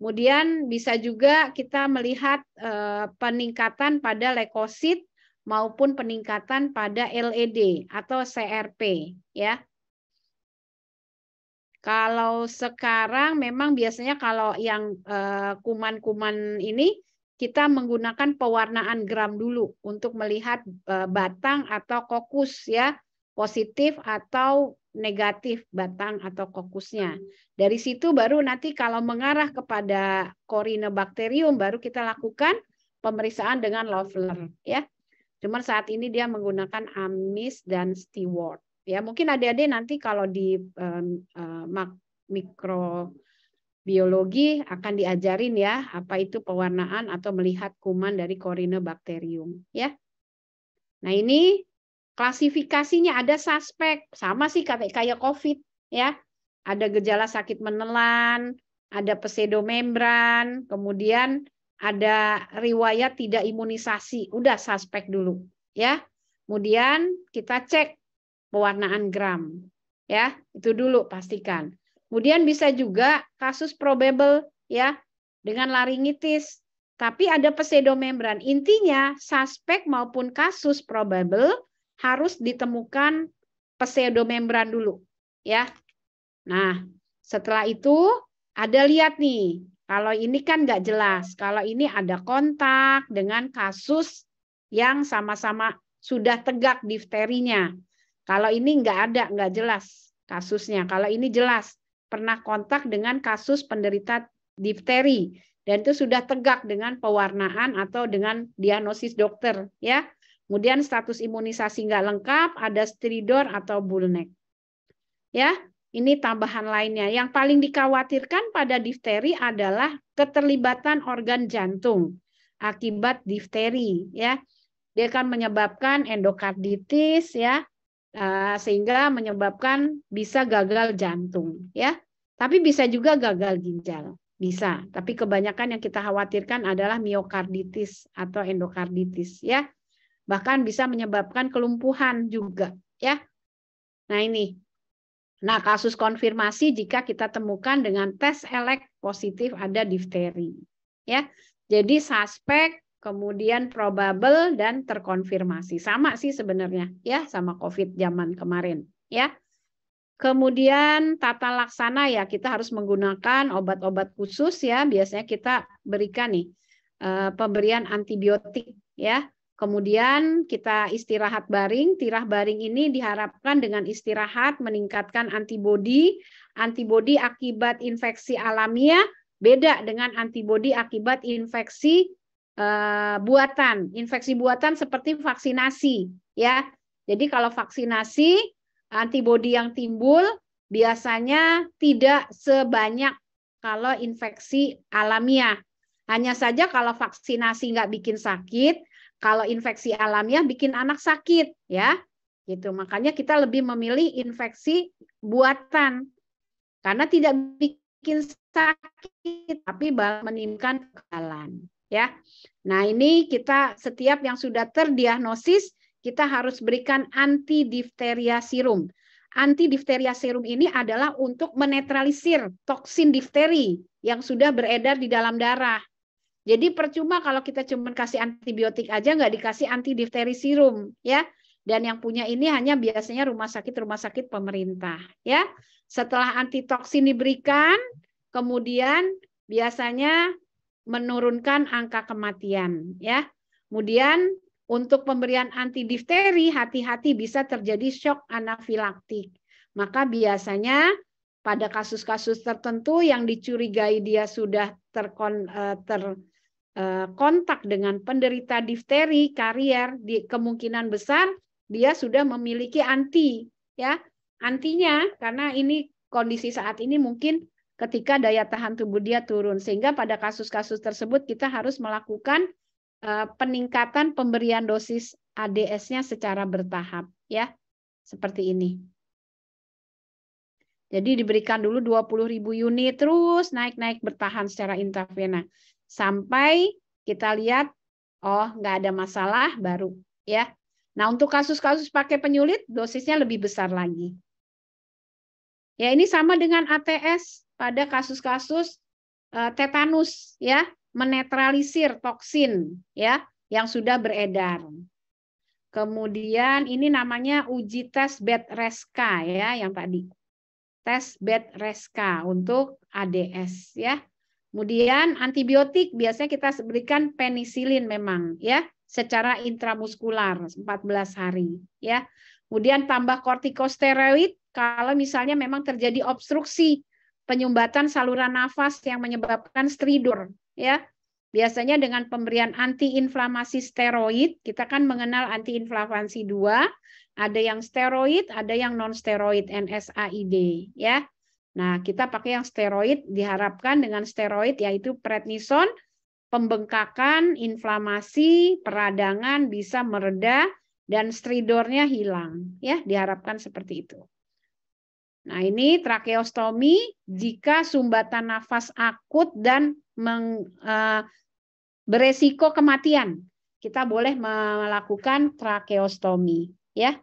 Kemudian bisa juga kita melihat peningkatan pada leukosit maupun peningkatan pada LED atau CRP ya. Kalau sekarang memang biasanya kalau yang kuman-kuman ini kita menggunakan pewarnaan gram dulu untuk melihat batang atau kokus ya, positif atau negatif batang atau kokusnya. Dari situ baru nanti kalau mengarah kepada Corynebacterium baru kita lakukan pemeriksaan dengan Loeffler ya. Cuman saat ini dia menggunakan Amis dan Stewart. Ya, mungkin adik-adik nanti kalau di mikrobiologi akan diajarin ya apa itu pewarnaan atau melihat kuman dari Corynebacterium ya. Nah, ini klasifikasinya ada suspek, sama sih kayak COVID ya. Ada gejala sakit menelan, ada pseudomembran, kemudian ada riwayat tidak imunisasi, udah suspek dulu ya. Kemudian kita cek pewarnaan gram ya, itu dulu pastikan. Kemudian bisa juga kasus probable ya dengan laringitis, tapi ada pseudomembran. Intinya suspek maupun kasus probable harus ditemukan pseudomembran dulu ya. Nah, setelah itu ada lihat nih, kalau ini kan nggak jelas. Kalau ini ada kontak dengan kasus yang sama-sama sudah tegak difterinya. Kalau ini nggak jelas kasusnya. Kalau ini jelas, pernah kontak dengan kasus penderita difteri. Dan itu sudah tegak dengan pewarnaan atau dengan diagnosis dokter. Ya. Kemudian status imunisasi nggak lengkap, ada stridor atau bullneck. Ya. Ini tambahan lainnya. Yang paling dikhawatirkan pada difteri adalah keterlibatan organ jantung akibat difteri. Ya, dia akan menyebabkan endokarditis, ya, sehingga menyebabkan bisa gagal jantung. Ya, tapi bisa juga gagal ginjal. Bisa. Tapi kebanyakan yang kita khawatirkan adalah miokarditis atau endokarditis. Ya, bahkan bisa menyebabkan kelumpuhan juga. Ya, nah ini. Nah, kasus konfirmasi jika kita temukan dengan tes elek positif ada difteri. Ya. Jadi suspek, kemudian probable dan terkonfirmasi. Sama sih sebenarnya ya sama COVID zaman kemarin, ya. Kemudian tata laksana ya kita harus menggunakan obat-obat khusus ya. Biasanya kita berikan nih pemberian antibiotik ya. Kemudian kita istirahat baring. Tirah baring ini diharapkan dengan istirahat meningkatkan antibodi. Antibodi akibat infeksi alamiah beda dengan antibodi akibat infeksi buatan. Infeksi buatan seperti vaksinasi, ya. Jadi kalau vaksinasi, antibodi yang timbul biasanya tidak sebanyak kalau infeksi alamiah. Hanya saja kalau vaksinasi nggak bikin sakit, kalau infeksi alamiah bikin anak sakit, ya, gitu. Makanya kita lebih memilih infeksi buatan karena tidak bikin sakit, tapi menimbulkan kegagalan, ya. Nah ini kita setiap yang sudah terdiagnosis kita harus berikan anti difteria serum. Anti difteria serum ini adalah untuk menetralisir toksin difteri yang sudah beredar di dalam darah. Jadi percuma kalau kita cuma kasih antibiotik aja nggak dikasih anti difteri serum ya. Dan yang punya ini hanya biasanya rumah sakit pemerintah ya. Setelah antitoksin diberikan, kemudian biasanya menurunkan angka kematian ya. Kemudian untuk pemberian anti difteri, hati-hati bisa terjadi shock anafilaktik. Maka biasanya pada kasus-kasus tertentu yang dicurigai dia sudah terkontak dengan penderita difteri karier, kemungkinan besar dia sudah memiliki anti, ya. Antinya karena ini kondisi saat ini mungkin ketika daya tahan tubuh dia turun, sehingga pada kasus-kasus tersebut kita harus melakukan peningkatan pemberian dosis ADS-nya secara bertahap, ya, seperti ini. Jadi diberikan dulu 20.000 unit, terus naik-naik bertahan secara intravena. Sampai kita lihat, oh nggak ada masalah, baru. Ya. Nah untuk kasus-kasus pakai penyulit, dosisnya lebih besar lagi. Ya ini sama dengan ATS pada kasus-kasus tetanus, ya, menetralisir toksin, ya, yang sudah beredar. Kemudian ini namanya uji tes Bed-Reska, ya, yang tadi. Tes Bed-Reska untuk ADS, ya. Kemudian antibiotik biasanya kita berikan penisilin memang, ya, secara intramuskular 14 hari, ya. Kemudian tambah kortikosteroid kalau misalnya memang terjadi obstruksi penyumbatan saluran nafas yang menyebabkan stridor, ya. Biasanya dengan pemberian antiinflamasi steroid, kita kan mengenal antiinflamasi 2, ada yang steroid, ada yang non-steroid, NSAID, ya. Nah, kita pakai yang steroid, diharapkan dengan steroid yaitu prednison, pembengkakan, inflamasi, peradangan bisa mereda dan stridornya hilang, ya, diharapkan seperti itu. Nah, ini trakeostomi jika sumbatan nafas akut dan beresiko kematian. Kita boleh melakukan trakeostomi, ya.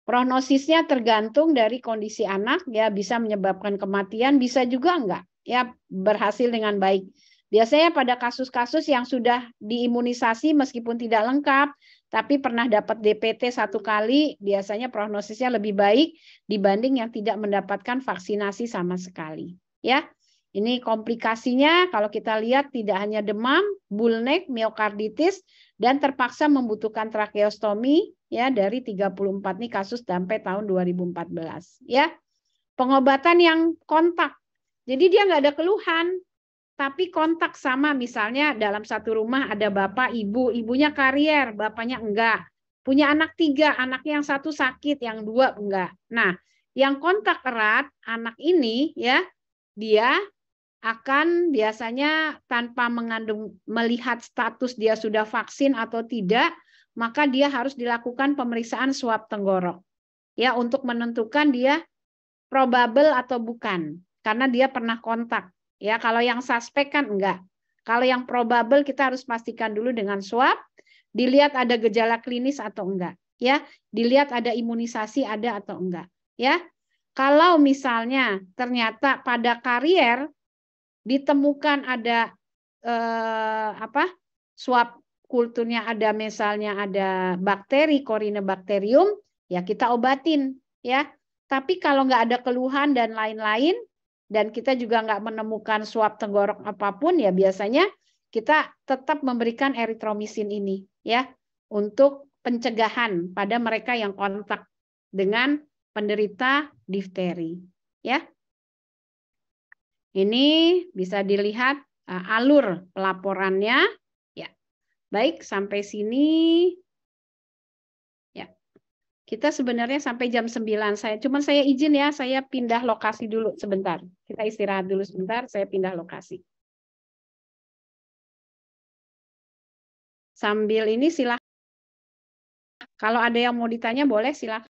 Prognosisnya tergantung dari kondisi anak, ya, bisa menyebabkan kematian, bisa juga enggak, ya, berhasil dengan baik. Biasanya pada kasus-kasus yang sudah diimunisasi meskipun tidak lengkap, tapi pernah dapat DPT 1 kali, biasanya prognosisnya lebih baik dibanding yang tidak mendapatkan vaksinasi sama sekali. Ya, ini komplikasinya kalau kita lihat tidak hanya demam, bullneck, miokarditis, dan terpaksa membutuhkan trakeostomi, ya, dari 34 nih kasus sampai tahun 2014. Ya, pengobatan yang kontak. Jadi dia nggak ada keluhan, tapi kontak sama misalnya dalam satu rumah ada bapak, ibu, ibunya karier, bapaknya enggak. Punya anak 3, anaknya yang 1 sakit, yang 2 enggak. Nah, yang kontak erat, anak ini, ya, dia akan biasanya tanpa melihat status dia sudah vaksin atau tidak, maka dia harus dilakukan pemeriksaan swab tenggorok, ya, untuk menentukan dia probable atau bukan, karena dia pernah kontak. Ya, kalau yang suspek kan enggak. Kalau yang probable kita harus pastikan dulu dengan swab, dilihat ada gejala klinis atau enggak, ya, dilihat ada imunisasi ada atau enggak, ya. Kalau misalnya ternyata pada karier ditemukan ada swab kulturnya ada misalnya ada bakteri Corynebacterium, ya kita obatin, ya. Tapi kalau nggak ada keluhan dan lain-lain, dan kita juga nggak menemukan swab tenggorok apapun, ya biasanya kita tetap memberikan eritromisin ini, ya, untuk pencegahan pada mereka yang kontak dengan penderita difteri, ya. Ini bisa dilihat alur pelaporannya. Ya, baik sampai sini. Ya, kita sebenarnya sampai jam 9. Saya izin ya, saya pindah lokasi dulu sebentar. Kita istirahat dulu sebentar, saya pindah lokasi. Sambil ini silakan. Kalau ada yang mau ditanya boleh silakan.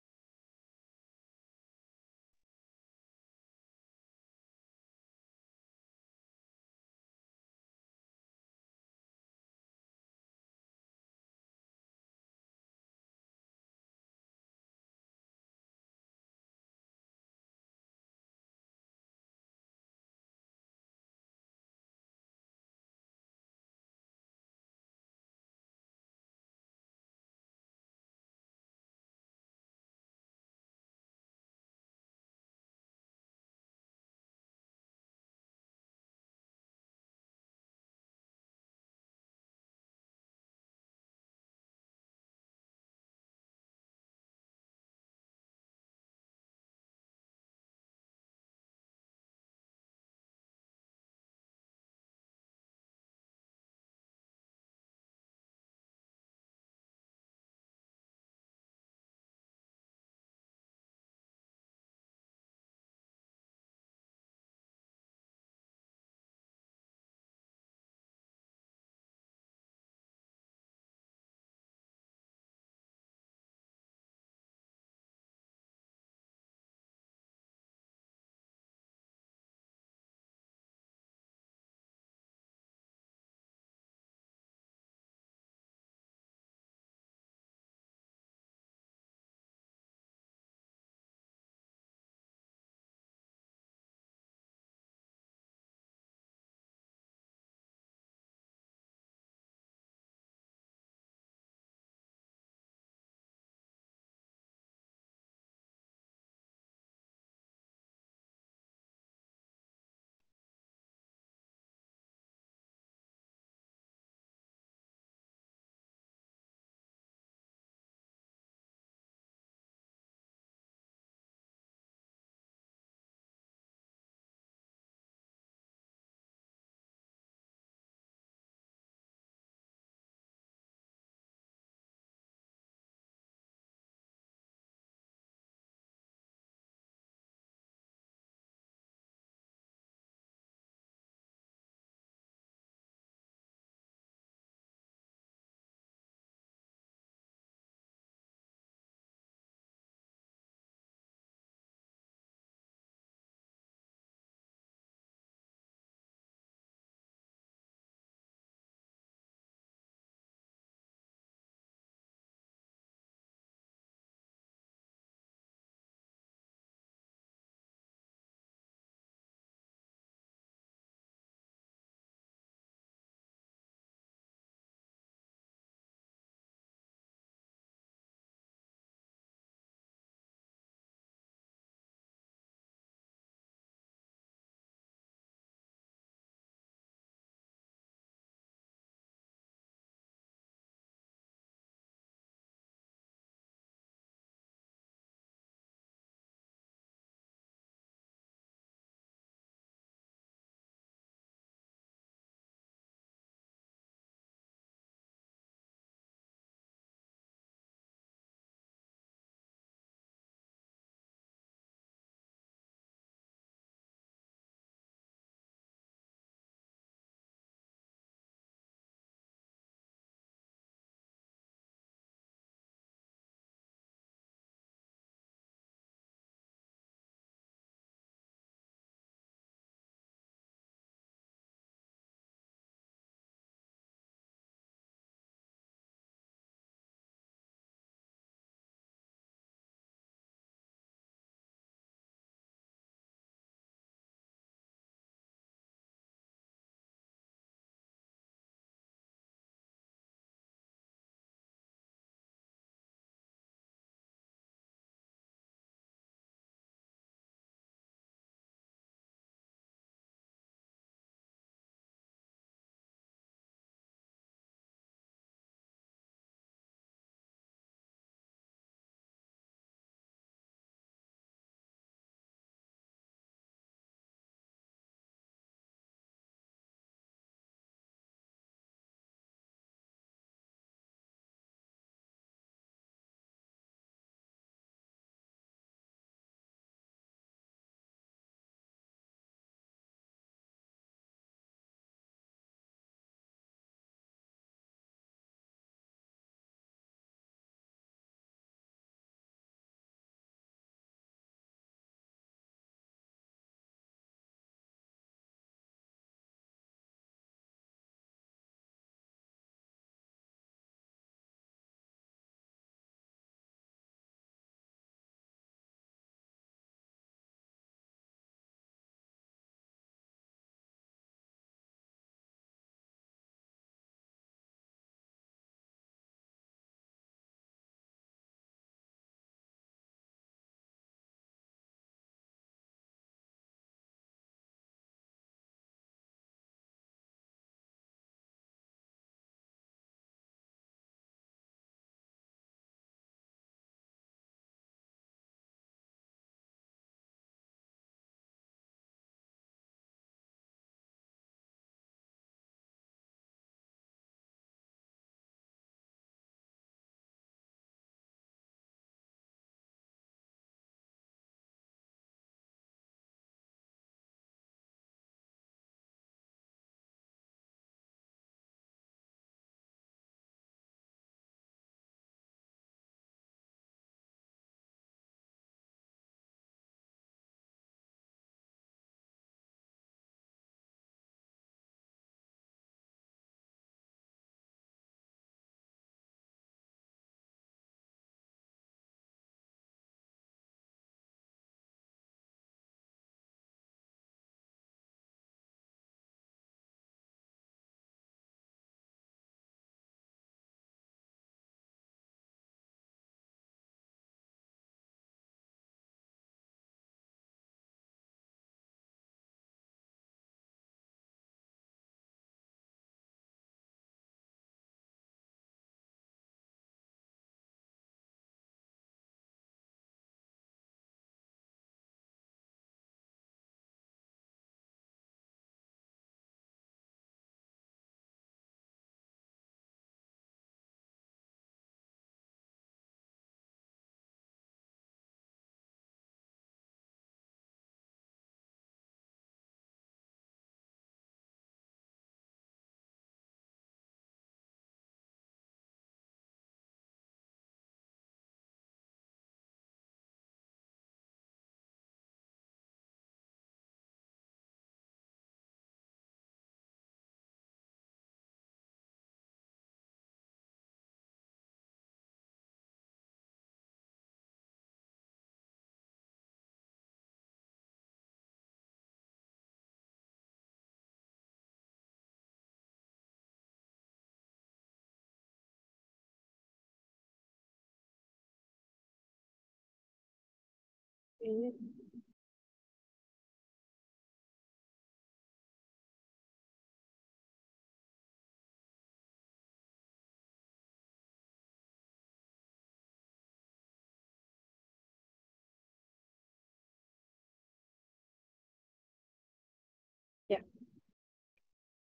Ya,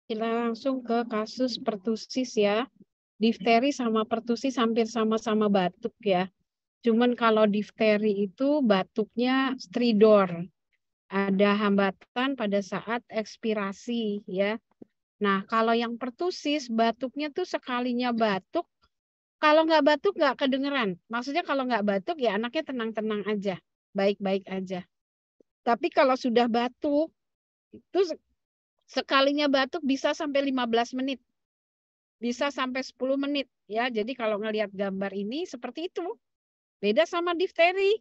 kita langsung ke kasus pertusis ya. Difteri sama pertusis hampir sama-sama batuk ya. Cuman kalau difteri itu batuknya stridor. Ada hambatan pada saat ekspirasi ya. Nah, kalau yang pertusis batuknya tuh sekalinya batuk, kalau nggak batuk nggak kedengeran. Maksudnya kalau nggak batuk ya anaknya tenang-tenang aja, baik-baik aja. Tapi kalau sudah batuk, itu sekalinya batuk bisa sampai 15 menit. Bisa sampai 10 menit ya. Jadi kalau ngelihat gambar ini seperti itu. Beda sama difteri.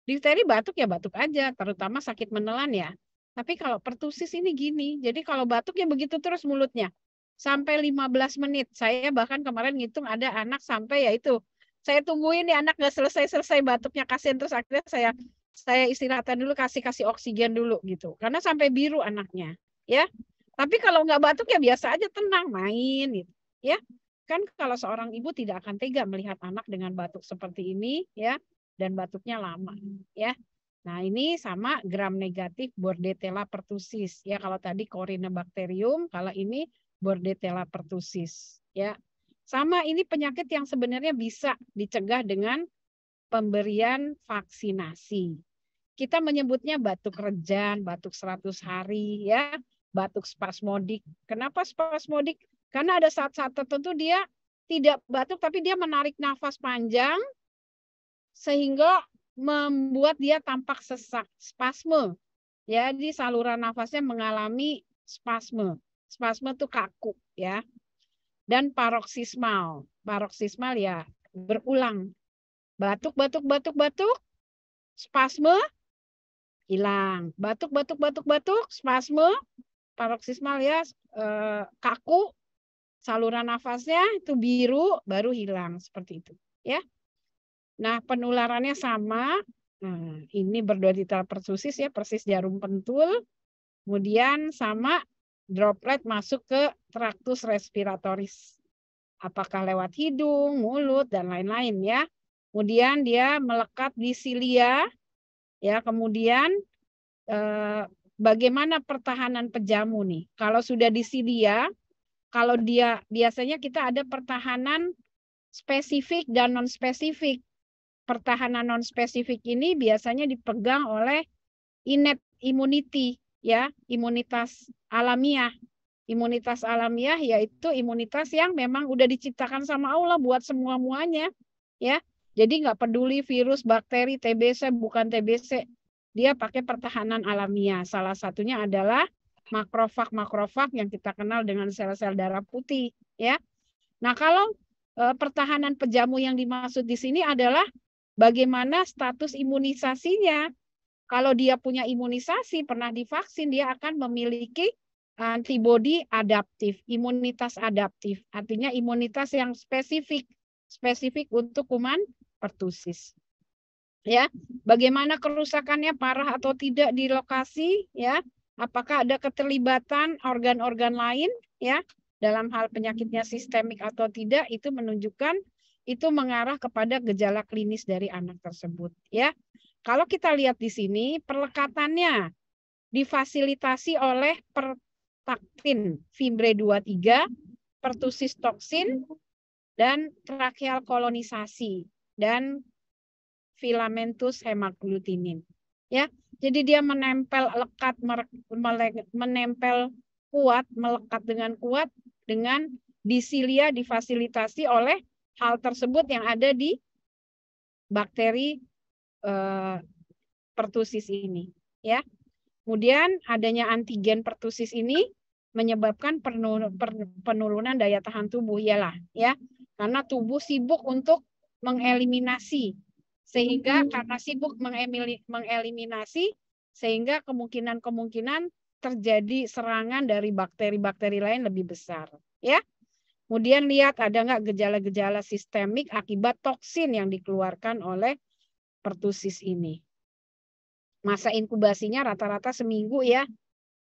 Difteri batuk ya batuk aja, terutama sakit menelan ya. Tapi kalau pertusis ini gini, jadi kalau batuk ya begitu terus mulutnya. Sampai 15 menit. Saya bahkan kemarin ngitung ada anak sampai ya itu. Saya tungguin nih anak nggak selesai-selesai batuknya, kasihan, terus akhirnya saya istirahatkan dulu, kasih oksigen dulu gitu. Karena sampai biru anaknya, ya. Tapi kalau nggak batuk ya biasa aja, tenang main gitu, ya. Kan kalau seorang ibu tidak akan tega melihat anak dengan batuk seperti ini, ya, dan batuknya lama, ya. Nah, ini sama gram negatif Bordetella pertussis, ya. Kalau tadi Corynebacterium, kalau ini Bordetella pertussis, ya. Sama, ini penyakit yang sebenarnya bisa dicegah dengan pemberian vaksinasi. Kita menyebutnya batuk rejan, batuk 100 hari, ya, batuk spasmodik. Kenapa spasmodik? Karena ada saat-saat tertentu dia tidak batuk, tapi dia menarik nafas panjang, sehingga membuat dia tampak sesak, spasme. Jadi saluran nafasnya mengalami spasme. Spasme itu kaku, ya. Dan paroksismal. Paroksismal ya berulang. Batuk, batuk, batuk, batuk, spasme, hilang. Batuk, batuk, batuk, batuk, spasme, paroksismal ya, kaku, saluran nafasnya itu biru, baru hilang seperti itu, ya. Nah, penularannya sama. Nah, ini Bordetella pertussis ya, persis jarum pentul. Kemudian sama droplet masuk ke traktus respiratoris. Apakah lewat hidung, mulut, dan lain-lain ya. Kemudian dia melekat di silia, ya. Kemudian bagaimana pertahanan pejamu nih? Kalau sudah di silia, kalau dia biasanya kita ada pertahanan spesifik dan non spesifik. Pertahanan non spesifik ini biasanya dipegang oleh innate immunity, ya, imunitas alamiah. Imunitas alamiah yaitu imunitas yang memang udah diciptakan sama Allah buat semua-muanya, ya. Jadi nggak peduli virus, bakteri, TBC, bukan TBC, dia pakai pertahanan alamiah. Salah satunya adalah makrofag yang kita kenal dengan sel-sel darah putih, ya. Nah, kalau pertahanan pejamu yang dimaksud di sini adalah bagaimana status imunisasinya. Kalau dia punya imunisasi, pernah divaksin, dia akan memiliki antibodi adaptif, imunitas adaptif. Artinya imunitas yang spesifik untuk kuman pertussis. Ya, bagaimana kerusakannya, parah atau tidak di lokasi, ya? Apakah ada keterlibatan organ-organ lain, ya? Dalam hal penyakitnya sistemik atau tidak, itu menunjukkan, itu mengarah kepada gejala klinis dari anak tersebut, ya. Kalau kita lihat di sini, perlekatannya difasilitasi oleh pertaktin, Fimbre 23, pertussis toksin, dan tracheal kolonisasi, dan filamentus hemaglutinin. Ya, jadi dia menempel lekat, menempel kuat, melekat dengan kuat dengan disilia, difasilitasi oleh hal tersebut yang ada di bakteri pertussis ini, ya. Kemudian adanya antigen pertussis ini menyebabkan penurunan daya tahan tubuh, iyalah, ya, karena tubuh sibuk untuk mengeliminasi, sehingga karena sibuk mengeliminasi, sehingga kemungkinan terjadi serangan dari bakteri-bakteri lain lebih besar, ya. Kemudian lihat ada nggak gejala-gejala sistemik akibat toksin yang dikeluarkan oleh pertussis ini. Masa inkubasinya rata-rata seminggu ya.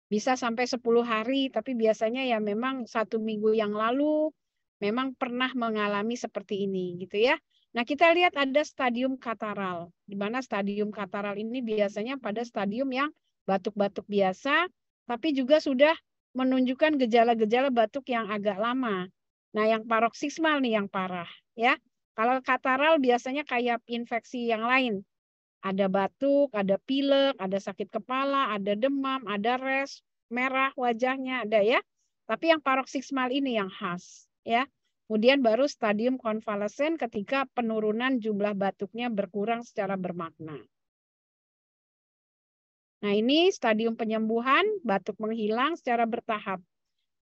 Bisa sampai 10 hari, tapi biasanya ya memang 1 minggu yang lalu memang pernah mengalami seperti ini gitu ya. Nah, kita lihat ada stadium kataral, di mana stadium kataral ini biasanya pada stadium yang batuk-batuk biasa, tapi juga sudah menunjukkan gejala-gejala batuk yang agak lama. Nah, yang paroksismal nih yang parah ya. Kalau kataral biasanya kayak infeksi yang lain. Ada batuk, ada pilek, ada sakit kepala, ada demam, ada res, merah wajahnya, ada ya. Tapi yang paroksismal ini yang khas ya. Kemudian baru stadium konvalesen ketika penurunan jumlah batuknya berkurang secara bermakna. Nah, ini stadium penyembuhan, batuk menghilang secara bertahap.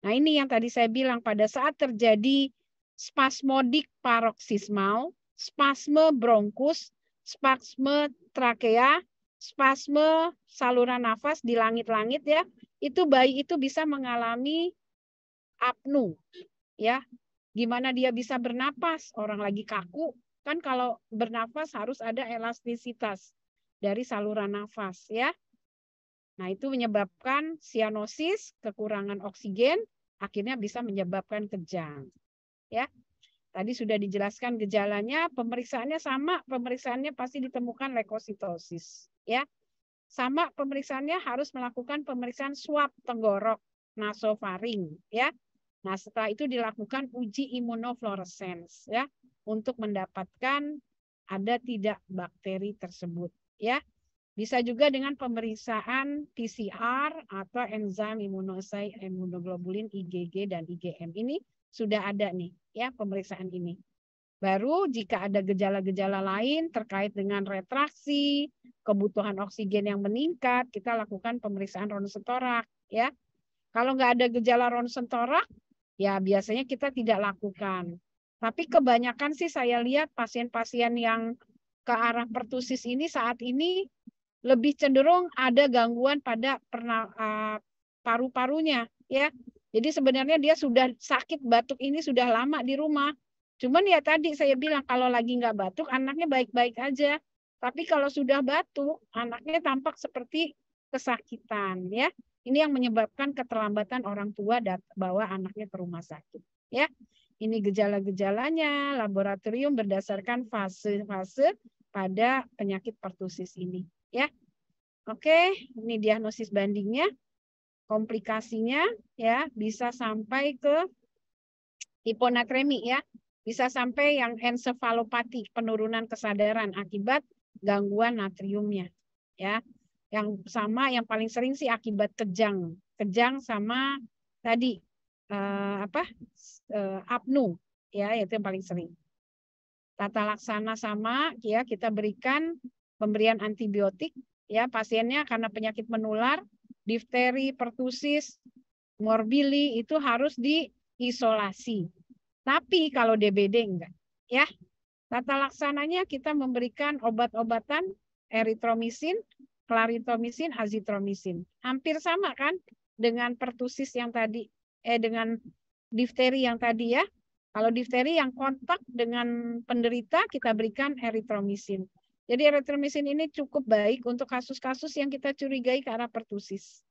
Nah, ini yang tadi saya bilang pada saat terjadi spasmodik paroksismal, spasme bronkus, spasme trakea, spasme saluran nafas di langit-langit ya, itu bayi itu bisa mengalami apnu ya. Gimana dia bisa bernapas? Orang lagi kaku, kan kalau bernapas harus ada elastisitas dari saluran nafas ya. Nah, itu menyebabkan sianosis, kekurangan oksigen, akhirnya bisa menyebabkan kejang. Ya. Tadi sudah dijelaskan gejalanya, pemeriksaannya sama, pemeriksaannya pasti ditemukan leukositosis, ya. Sama pemeriksaannya harus melakukan pemeriksaan swab tenggorok, nasofaring, ya. Nah, setelah itu dilakukan uji imunofluorescence, ya, untuk mendapatkan ada tidak bakteri tersebut, ya. Bisa juga dengan pemeriksaan PCR atau enzim imunoglobulin IgG dan IgM. Ini sudah ada nih ya pemeriksaan ini. Baru jika ada gejala-gejala lain terkait dengan retraksi, kebutuhan oksigen yang meningkat, kita lakukan pemeriksaan ronsen torak ya. Kalau nggak ada gejala ronsen torak, ya biasanya kita tidak lakukan. Tapi kebanyakan sih saya lihat pasien-pasien yang ke arah pertusis ini saat ini lebih cenderung ada gangguan pada paru-parunya ya. Jadi sebenarnya dia sudah sakit batuk ini sudah lama di rumah. Cuman ya tadi saya bilang kalau lagi nggak batuk anaknya baik-baik aja. Tapi kalau sudah batuk anaknya tampak seperti kesakitan ya. Ini yang menyebabkan keterlambatan orang tua bawa anaknya ke rumah sakit ya. Ini gejala-gejalanya laboratorium berdasarkan fase-fase pada penyakit pertusis ini. Ya, oke, ini diagnosis bandingnya, komplikasinya ya bisa sampai ke hiponatremi ya, bisa sampai yang ensefalopati, penurunan kesadaran akibat gangguan natriumnya ya. Yang sama, yang paling sering sih akibat kejang, kejang sama tadi apnu ya, itu yang paling sering. Tata laksana sama ya, kita berikan pemberian antibiotik ya pasiennya karena penyakit menular, difteri, pertusis, morbili itu harus diisolasi. Tapi kalau DBD enggak ya. Tata laksananya kita memberikan obat-obatan eritromisin, klaritromisin, azitromisin. Hampir sama kan dengan pertusis yang tadi dengan difteri yang tadi ya. Kalau difteri yang kontak dengan penderita kita berikan eritromisin. Jadi eritromisin ini cukup baik untuk kasus-kasus yang kita curigai ke arah pertusis.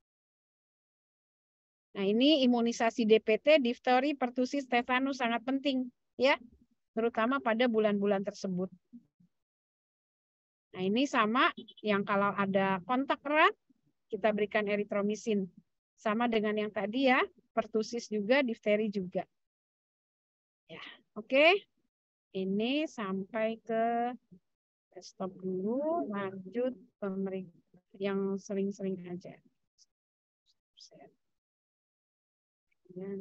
Nah, ini imunisasi DPT, difteri, pertusis, tetanus sangat penting ya, terutama pada bulan-bulan tersebut. Nah, ini sama yang kalau ada kontak erat kita berikan eritromisin. Sama dengan yang tadi ya, pertusis juga, difteri juga. Ya, oke. Ini sampai ke stop dulu, lanjut pemeriksaan yang sering-sering aja. Dan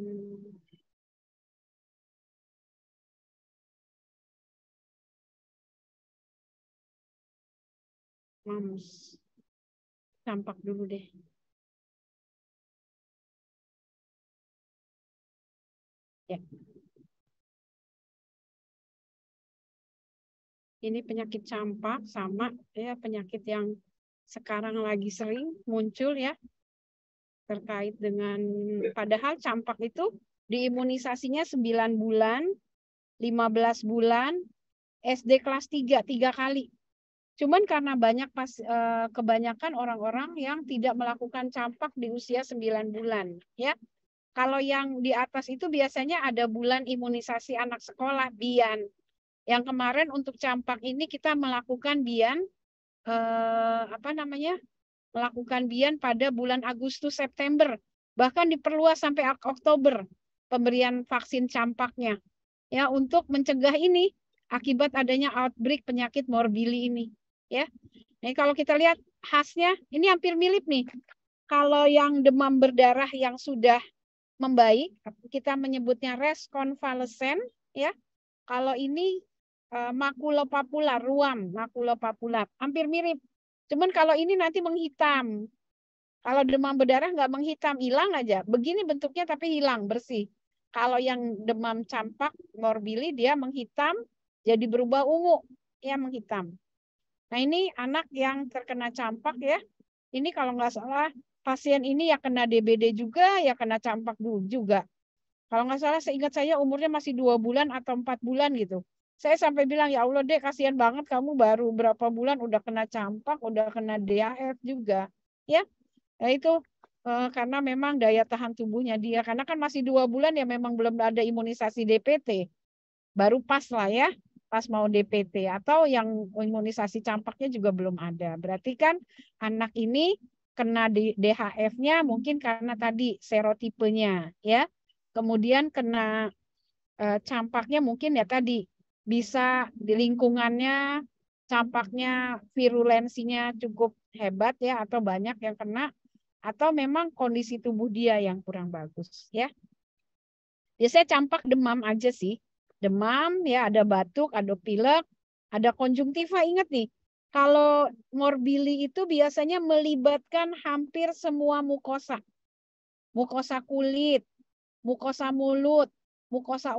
Mams, tampak dulu deh. Ya. Ini penyakit campak sama ya penyakit yang sekarang lagi sering muncul ya terkait dengan padahal campak itu diimunisasinya 9 bulan, 15 bulan, SD kelas 3 kali. Cuman karena kebanyakan orang-orang yang tidak melakukan campak di usia 9 bulan, ya. Kalau yang di atas itu biasanya ada bulan imunisasi anak sekolah, BIAN. Yang kemarin untuk campak ini kita melakukan BIAN melakukan BIAN pada bulan Agustus September, bahkan diperluas sampai Oktober pemberian vaksin campaknya, ya, untuk mencegah ini akibat adanya outbreak penyakit morbili ini, ya. Nah, kalau kita lihat khasnya ini hampir mirip nih. Kalau yang demam berdarah yang sudah membaik, kita menyebutnya reskonvalesen, ya. Kalau ini makulopapular, ruam makulopapular, hampir mirip. Cuman kalau ini nanti menghitam. Kalau demam berdarah nggak menghitam, hilang aja. Begini bentuknya tapi hilang, bersih. Kalau yang demam campak, morbili, dia menghitam, jadi berubah ungu, ya menghitam. Nah ini anak yang terkena campak ya. Ini kalau nggak salah pasien ini ya kena DBD juga, ya kena campak dulu juga. Kalau nggak salah seingat saya umurnya masih 2 bulan atau 4 bulan gitu. Saya sampai bilang, ya Allah deh, kasihan banget kamu baru berapa bulan udah kena campak, udah kena DAF juga. Ya, nah itu karena memang daya tahan tubuhnya dia. Karena kan masih 2 bulan ya memang belum ada imunisasi DPT. Baru pas lah ya, pas mau DPT. Atau yang imunisasi campaknya juga belum ada. Berarti kan anak ini kena DHF-nya mungkin karena tadi serotipenya ya. Kemudian kena campaknya mungkin ya tadi bisa di lingkungannya campaknya virulensinya cukup hebat ya atau banyak yang kena atau memang kondisi tubuh dia yang kurang bagus ya. Biasanya campak demam aja sih. Demam ya, ada batuk, ada pilek, ada konjungtiva. Ingat nih, kalau morbili itu biasanya melibatkan hampir semua mukosa. Mukosa kulit, mukosa mulut, mukosa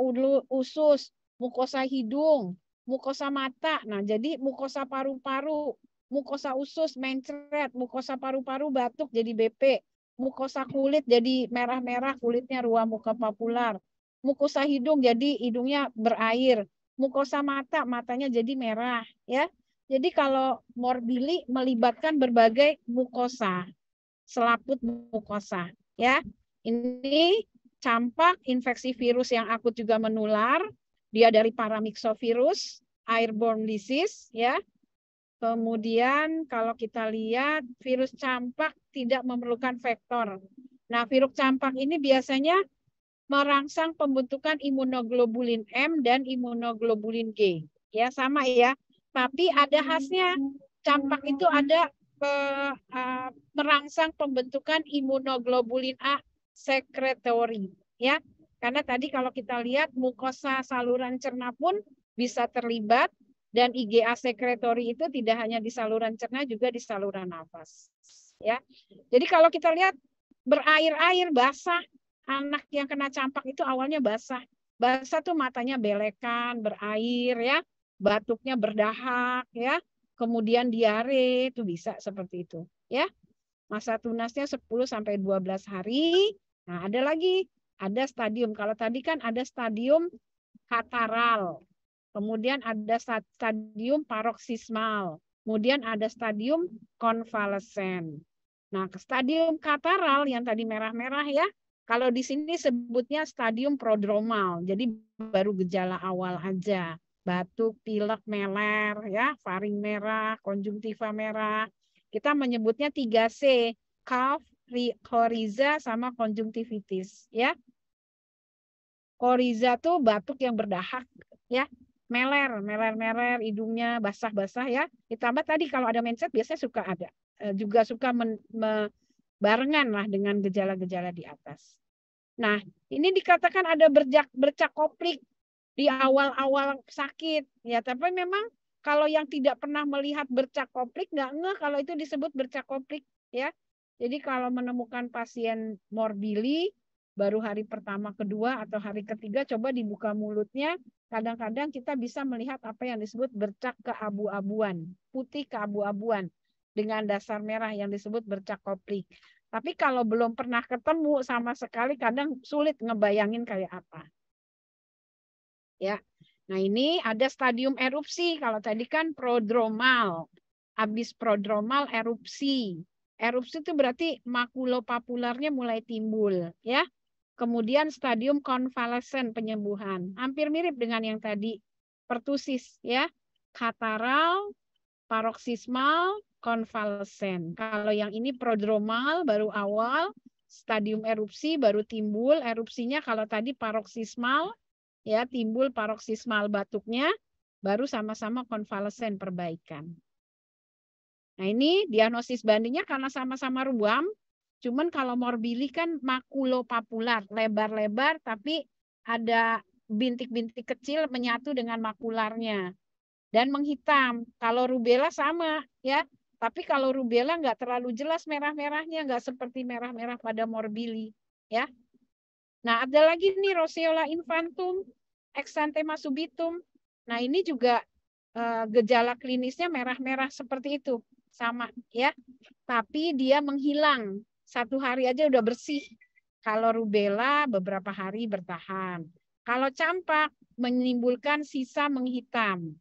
usus, mukosa hidung, mukosa mata. Nah, jadi mukosa paru-paru, mukosa usus mencret, mukosa paru-paru batuk jadi BP, mukosa kulit jadi merah-merah kulitnya ruam muka papular, mukosa hidung jadi hidungnya berair, mukosa mata matanya jadi merah, ya. Jadi kalau morbili melibatkan berbagai mukosa, selaput mukosa, ya. Ini campak, infeksi virus yang akut juga menular. Dia dari paramyxovirus, airborne disease, ya. Kemudian kalau kita lihat virus campak tidak memerlukan vektor. Nah, virus campak ini biasanya merangsang pembentukan imunoglobulin M dan imunoglobulin G. Ya, sama ya. Tapi ada khasnya. Campak itu ada merangsang pembentukan imunoglobulin A secretory, ya. Karena tadi kalau kita lihat mukosa saluran cerna pun bisa terlibat dan IgA secretory itu tidak hanya di saluran cerna juga di saluran nafas, ya. Jadi kalau kita lihat berair-air basah, anak yang kena campak itu awalnya basah. Basah tuh matanya belekan, berair ya, batuknya berdahak ya. Kemudian diare itu bisa seperti itu, ya. Masa tunasnya 10 sampai 12 hari. Nah, ada stadium. Kalau tadi kan ada stadium kataral. Kemudian ada stadium paroksismal. Kemudian ada stadium konvalesen. Nah, ke stadium kataral yang tadi merah-merah ya. Kalau di sini sebutnya stadium prodromal. Jadi baru gejala awal aja. Batuk, pilek, meler, ya, faring merah, konjungtiva merah. Kita menyebutnya 3C, cough, koriza, sama konjungtivitis. Ya. Koriza tuh batuk yang berdahak, ya. Meler, hidungnya basah-basah ya. Ditambah tadi kalau ada mencret biasanya suka ada. Juga suka barengan lah dengan gejala-gejala di atas. Nah, ini dikatakan ada bercak koplik di awal-awal sakit. Ya, tapi memang kalau yang tidak pernah melihat bercak koplik nggak ngeh kalau itu disebut bercak koplik, ya. Jadi kalau menemukan pasien morbili baru hari pertama, kedua, atau hari ketiga, coba dibuka mulutnya. Kadang-kadang kita bisa melihat apa yang disebut bercak keabu-abuan, putih keabu-abuan dengan dasar merah yang disebut bercak koplik. Tapi kalau belum pernah ketemu sama sekali, kadang sulit ngebayangin kayak apa. Ya, nah ini ada stadium erupsi. Kalau tadi kan prodromal. Habis prodromal erupsi. Erupsi itu berarti makulopapularnya mulai timbul, ya. Kemudian stadium konvalesen penyembuhan. Hampir mirip dengan yang tadi pertusis, ya. Kataral, paroksismal, konvalesen. Kalau yang ini prodromal baru awal, stadium erupsi baru timbul. Erupsinya kalau tadi paroksismal, ya, timbul paroksismal batuknya, baru sama-sama konvalesen perbaikan. Nah, ini diagnosis bandingnya karena sama-sama ruam, cuman kalau morbili kan makulopapular, lebar-lebar tapi ada bintik-bintik kecil menyatu dengan makularnya dan menghitam. Kalau rubella sama, ya. Tapi kalau rubella nggak terlalu jelas merah-merahnya, nggak seperti merah-merah pada morbili, ya. Nah, ada lagi nih roseola infantum, exanthema subitum. Nah, ini juga gejala klinisnya merah-merah seperti itu, sama, ya. Tapi dia menghilang, 1 hari aja udah bersih. Kalau rubella beberapa hari bertahan. Kalau campak menimbulkan sisa menghitam.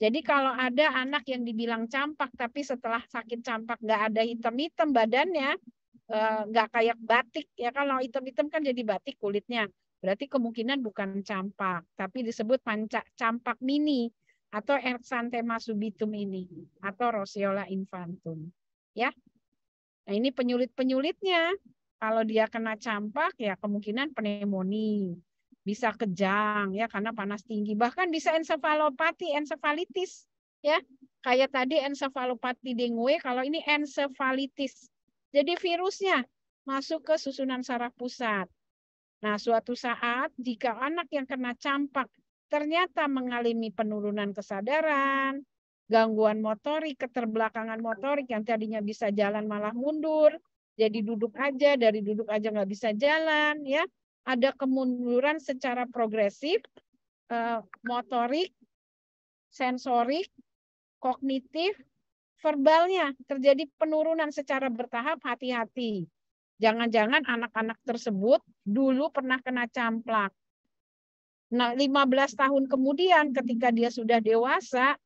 Jadi kalau ada anak yang dibilang campak tapi setelah sakit campak nggak ada hitam-hitam badannya, nggak kayak batik ya, kalau hitam-hitam kan jadi batik kulitnya, berarti kemungkinan bukan campak tapi disebut campak mini atau exanthema subitum ini atau roseola infantum, ya. Nah, ini penyulit-penyulitnya. Kalau dia kena campak ya kemungkinan pneumonia, bisa kejang ya karena panas tinggi, bahkan bisa ensefalopati, ensefalitis, ya. Kayak tadi ensefalopati dengue, kalau ini ensefalitis. Jadi virusnya masuk ke susunan saraf pusat. Nah, suatu saat jika anak yang kena campak ternyata mengalami penurunan kesadaran, gangguan motorik, keterbelakangan motorik yang tadinya bisa jalan malah mundur, jadi duduk aja, dari duduk aja nggak bisa jalan, ya. Ada kemunduran secara progresif, motorik, sensorik, kognitif, verbalnya terjadi penurunan secara bertahap, hati-hati. Jangan-jangan anak-anak tersebut dulu pernah kena campak. Nah, 15 tahun kemudian ketika dia sudah dewasa,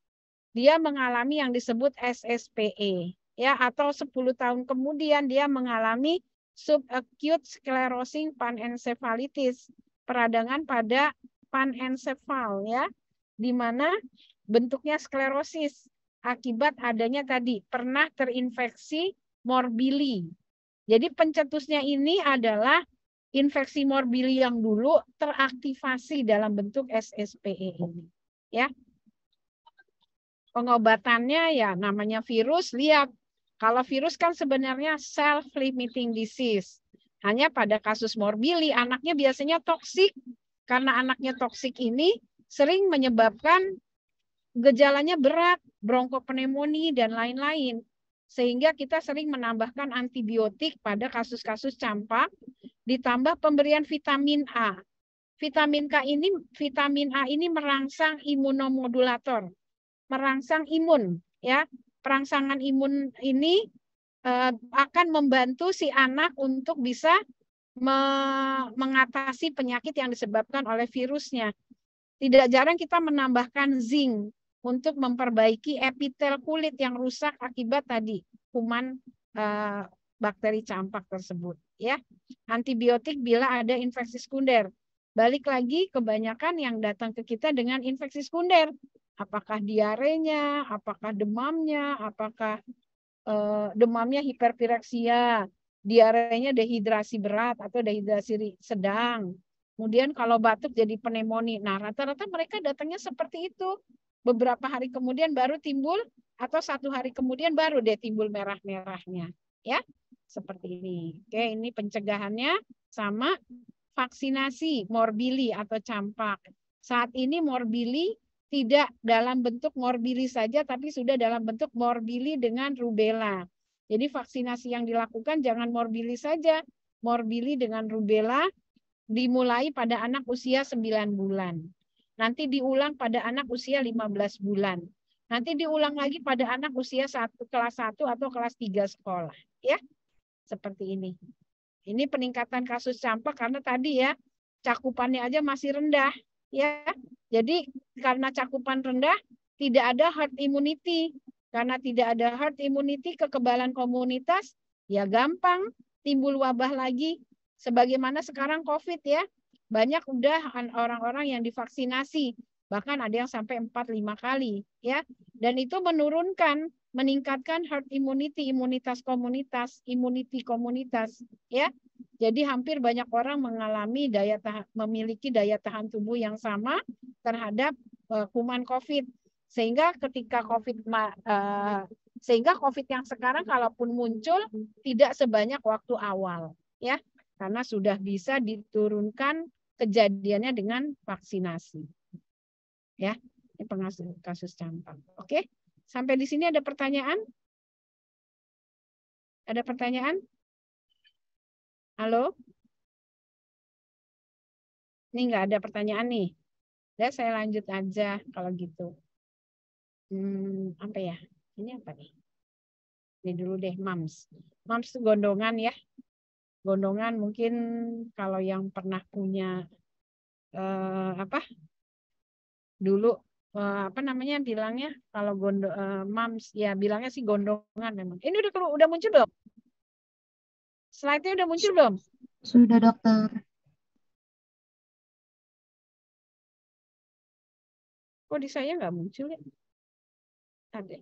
dia mengalami yang disebut SSPE, ya, atau 10 tahun kemudian dia mengalami subacute sclerosing panencephalitis, peradangan pada panencefal, ya, di mana bentuknya sklerosis akibat adanya tadi pernah terinfeksi morbili. Jadi pencetusnya ini adalah infeksi morbili yang dulu teraktivasi dalam bentuk SSPE ini, ya. Pengobatannya ya namanya virus, lihat. Kalau virus kan sebenarnya self-limiting disease. Hanya pada kasus morbili anaknya biasanya toksik. Karena anaknya toksik ini sering menyebabkan gejalanya berat, bronkopneumonia dan lain-lain. Sehingga kita sering menambahkan antibiotik pada kasus-kasus campak, ditambah pemberian vitamin A. Vitamin A ini merangsang imunomodulator, merangsang imun, ya. Perangsangan imun ini akan membantu si anak untuk bisa mengatasi penyakit yang disebabkan oleh virusnya. Tidak jarang kita menambahkan zinc untuk memperbaiki epitel kulit yang rusak akibat tadi kuman bakteri campak tersebut, ya. Antibiotik bila ada infeksi sekunder. Balik lagi, kebanyakan yang datang ke kita dengan infeksi sekunder. Apakah diarenya, apakah demamnya, apakah demamnya hiperpireksia, diarenya dehidrasi berat atau dehidrasi sedang. Kemudian kalau batuk jadi pneumonia. Nah, rata-rata mereka datangnya seperti itu. Beberapa hari kemudian baru timbul, atau 1 hari kemudian baru deh timbul merah-merahnya, ya. Seperti ini. Oke, ini pencegahannya sama vaksinasi morbili atau campak. Saat ini morbili tidak dalam bentuk morbili saja, tapi sudah dalam bentuk morbili dengan rubella. Jadi vaksinasi yang dilakukan jangan morbili saja, morbili dengan rubella dimulai pada anak usia 9 bulan. Nanti diulang pada anak usia 15 bulan. Nanti diulang lagi pada anak usia kelas 1 atau kelas 3 sekolah, ya. Seperti ini. Ini peningkatan kasus campak karena tadi ya cakupannya aja masih rendah, ya. Jadi karena cakupan rendah tidak ada herd immunity. Karena tidak ada herd immunity, kekebalan komunitas, ya gampang timbul wabah lagi. Sebagaimana sekarang COVID ya, banyak udah orang-orang yang divaksinasi, bahkan ada yang sampai 4-5 kali ya. Dan itu meningkatkan herd immunity, imunitas komunitas, immunity komunitas ya. Jadi hampir banyak orang memiliki daya tahan tubuh yang sama terhadap kuman COVID. Sehingga ketika COVID yang sekarang kalaupun muncul tidak sebanyak waktu awal ya, karena sudah bisa diturunkan kejadiannya dengan vaksinasi. Ya, ini kasus campak. Oke, sampai di sini ada pertanyaan? Ada pertanyaan? Halo? Ini nggak ada pertanyaan nih. Udah saya lanjut aja kalau gitu. Apa ya? Ini apa nih? Ini dulu deh, MAMS. MAMS itu gondongan ya. Gondongan mungkin kalau yang pernah punya dulu apa namanya bilangnya kalau MAMS ya bilangnya sih gondongan memang. Ini udah muncul belum? Slide-nya udah muncul belum? Sudah, dokter. Kok di saya nggak muncul ya? Ada.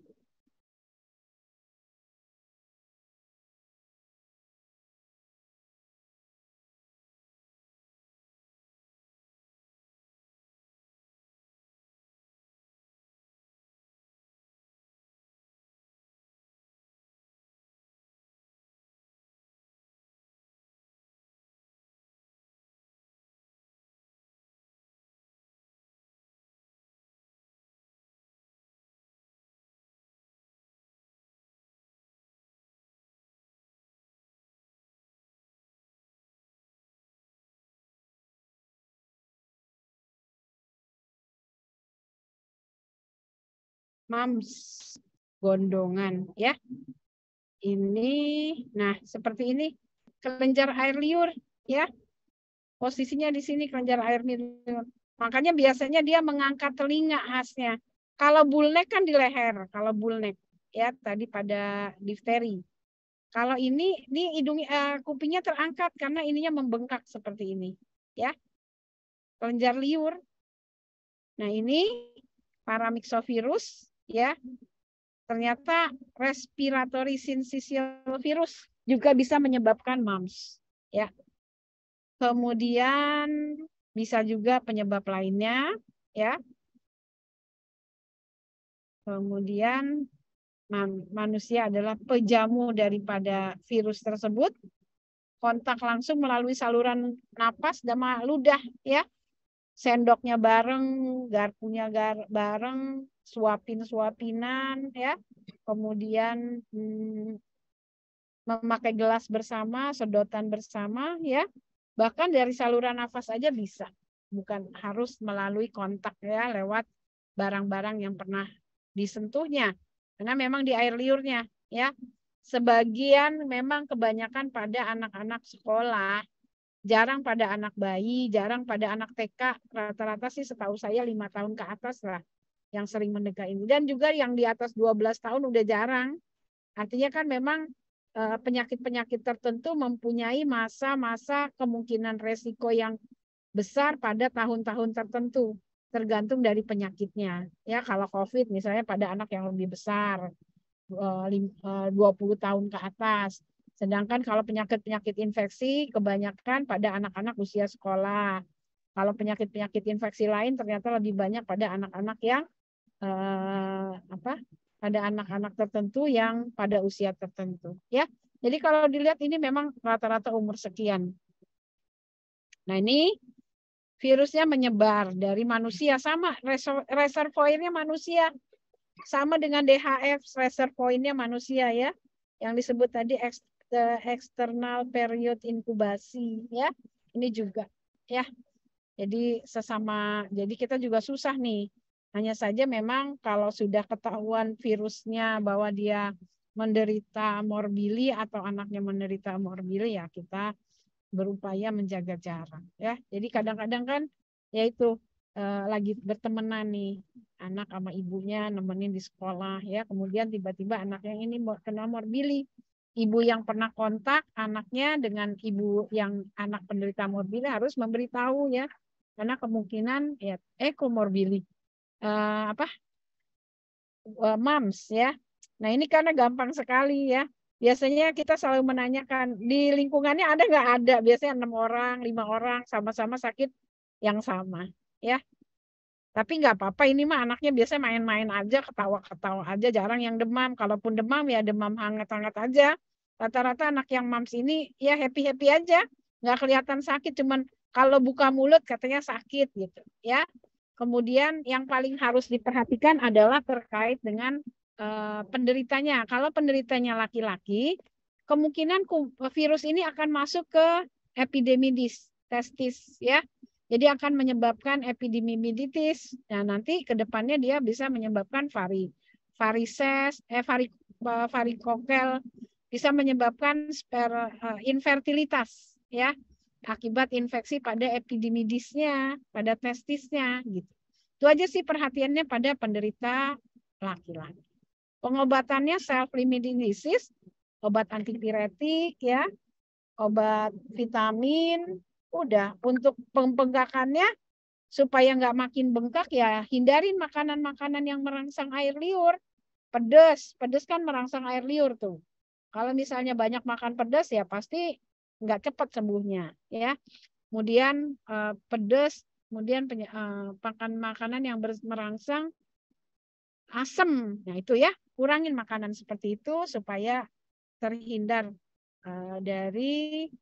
MAMS gondongan ya. Ini nah seperti ini kelenjar air liur ya. Posisinya di sini kelenjar air liur. Makanya biasanya dia mengangkat telinga khasnya. Kalau bullneck kan di leher, kalau bullneck ya tadi pada difteri. Kalau ini kupingnya terangkat karena ininya membengkak seperti ini ya. Kelenjar liur. Nah, ini paramyxovirus ya. Ternyata respiratory syncytial virus juga bisa menyebabkan MAMS ya. Kemudian bisa juga penyebab lainnya ya. Kemudian manusia adalah pejamu daripada virus tersebut. Kontak langsung melalui saluran napas dan ludah ya. Sendoknya bareng, garpunya bareng, suapinan ya. Kemudian memakai gelas bersama, sedotan bersama ya. Bahkan dari saluran nafas aja bisa. Bukan harus melalui kontak ya lewat barang-barang yang pernah disentuhnya. Karena memang di air liurnya ya. Sebagian memang kebanyakan pada anak-anak sekolah, jarang pada anak bayi, jarang pada anak TK. Rata-rata sih setahu saya 5 tahun ke atas lah yang sering mendekat ini. Dan juga yang di atas 12 tahun udah jarang. Artinya kan memang penyakit-penyakit tertentu mempunyai masa-masa kemungkinan resiko yang besar pada tahun-tahun tertentu. Tergantung dari penyakitnya. Ya, kalau COVID misalnya pada anak yang lebih besar, 20 tahun ke atas. Sedangkan kalau penyakit-penyakit infeksi kebanyakan pada anak-anak usia sekolah. Kalau penyakit-penyakit infeksi lain ternyata lebih banyak pada anak-anak yang pada anak-anak tertentu yang pada usia tertentu, ya. Jadi kalau dilihat ini memang rata-rata umur sekian. Nah, ini virusnya menyebar dari manusia sama reservoirnya manusia. Sama dengan DHF, reservoirnya manusia ya. Yang disebut tadi external period inkubasi ya. Ini juga ya. Jadi jadi kita juga susah nih. Hanya saja memang kalau sudah ketahuan virusnya bahwa dia menderita morbili atau anaknya menderita morbili ya kita berupaya menjaga jarak ya. Jadi kadang-kadang kan yaitu lagi bertemanan nih, anak sama ibunya nemenin di sekolah ya, kemudian tiba-tiba anak yang ini kena morbili. Ibu yang pernah kontak anaknya dengan ibu yang anak penderita morbili harus memberitahu ya, karena kemungkinan ya komorbili mams ya. Nah ini karena gampang sekali ya. Biasanya kita selalu menanyakan di lingkungannya ada nggak, ada. Biasanya 6 orang, 5 orang sama-sama sakit yang sama ya. Tapi nggak apa-apa, ini mah anaknya biasa main-main aja, ketawa-ketawa aja, jarang yang demam. Kalaupun demam ya demam hangat-hangat aja. Rata-rata anak yang mams ini ya happy-happy aja, nggak kelihatan sakit, cuman kalau buka mulut katanya sakit gitu ya. Kemudian yang paling harus diperhatikan adalah terkait dengan penderitanya. Kalau penderitanya laki-laki, kemungkinan virus ini akan masuk ke epididymis testis ya. Jadi akan menyebabkan epididymitis. Nah, nanti ke depannya dia bisa menyebabkan varises, varikokel, bisa menyebabkan infertilitas ya, akibat infeksi pada epididimidisnya, pada testisnya gitu. Itu aja sih perhatiannya pada penderita laki-laki. Pengobatannya self-limiting disease, obat antipiretik ya, obat vitamin. Udah, untuk pembengkakannya supaya nggak makin bengkak ya hindarin makanan-makanan yang merangsang air liur. Pedas kan merangsang air liur tuh. Kalau misalnya banyak makan pedas ya pasti nggak cepat sembuhnya ya. Kemudian pedas, kemudian makan makanan yang merangsang asam. Nah itu ya, kurangin makanan seperti itu supaya terhindar dari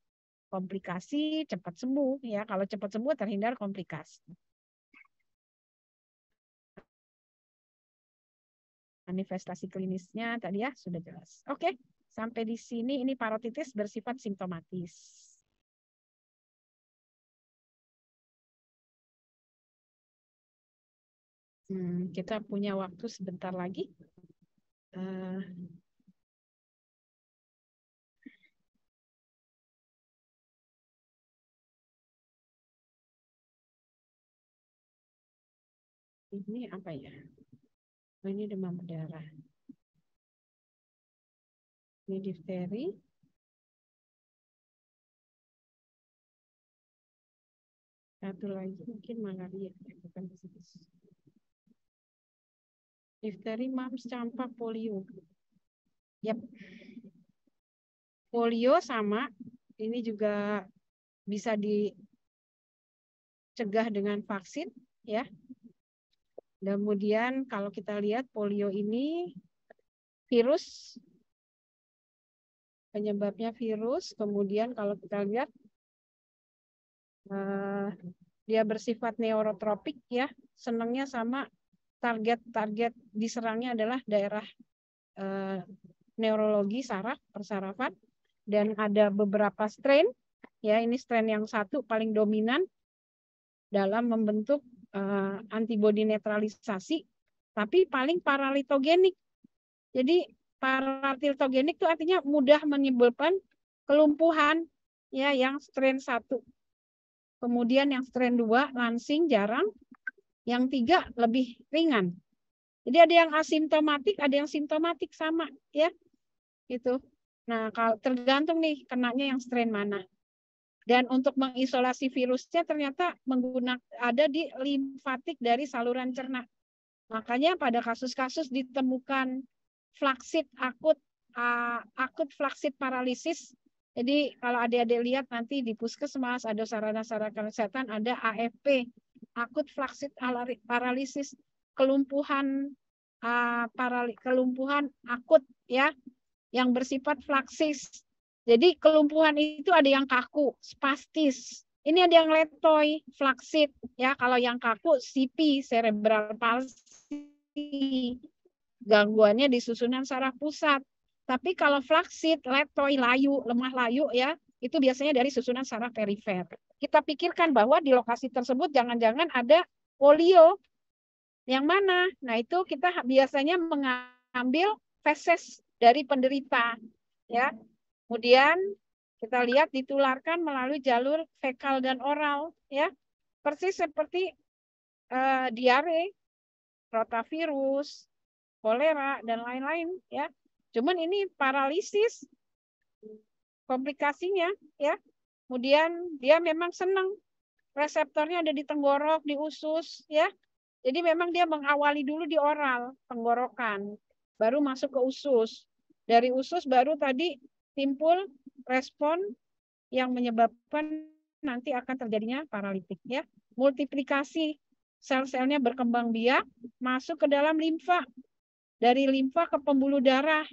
komplikasi, cepat sembuh ya. Kalau cepat sembuh terhindar komplikasi. Manifestasi klinisnya tadi ya sudah jelas. Oke, sampai di sini ini parotitis bersifat simptomatis. Kita punya waktu sebentar lagi. Ini apa ya? Ini demam berdarah. Ini difteri. Satu lagi mungkin malaria. Bukan difteri, mumps, campak, polio. Yap. Polio sama. Ini juga bisa dicegah dengan vaksin ya. Kemudian kalau kita lihat polio ini virus, penyebabnya virus. Kemudian kalau kita lihat dia bersifat neurotropik ya, senangnya sama target diserangnya adalah daerah neurologi saraf, persarafan, dan ada beberapa strain ya. Ini strain yang satu paling dominan dalam membentuk antibodi netralisasi, tapi paling paralitogenik. Jadi paralitogenik itu artinya mudah menimbulkan kelumpuhan ya, yang strain 1. Kemudian yang strain 2 langsing jarang, yang 3 lebih ringan. Jadi ada yang asimptomatik, ada yang simptomatik sama ya. Gitu. Nah, kalau tergantung nih kenanya yang strain mana. Dan untuk mengisolasi virusnya ternyata ada di limfatik dari saluran cerna. Makanya pada kasus-kasus ditemukan flaksit akut flaksit paralisis. Jadi kalau adik-adik lihat nanti di puskesmas ada sarana-sarana kesehatan ada AFP, akut flaksit paralisis, kelumpuhan kelumpuhan akut ya, yang bersifat flaksis. Jadi kelumpuhan itu ada yang kaku, spastis. Ini ada yang letoy, flaksit ya. Kalau yang kaku CP, cerebral palsy, gangguannya di susunan saraf pusat. Tapi kalau flaksit, letoy, layu, lemah layu ya, itu biasanya dari susunan saraf perifer. Kita pikirkan bahwa di lokasi tersebut jangan-jangan ada polio. Yang mana? Nah, itu kita biasanya mengambil feses dari penderita ya. Kemudian kita lihat ditularkan melalui jalur fekal dan oral ya. Persis seperti diare, rotavirus, kolera dan lain-lain ya. Cuman ini paralisis komplikasinya ya. Kemudian dia memang senang reseptornya ada di tenggorok, di usus ya. Jadi memang dia mengawali dulu di oral, tenggorokan, baru masuk ke usus. Dari usus baru tadi timbul respon yang menyebabkan nanti akan terjadinya paralitik ya. Multiplikasi sel-selnya berkembang biak masuk ke dalam limfa. Dari limfa ke pembuluh darah.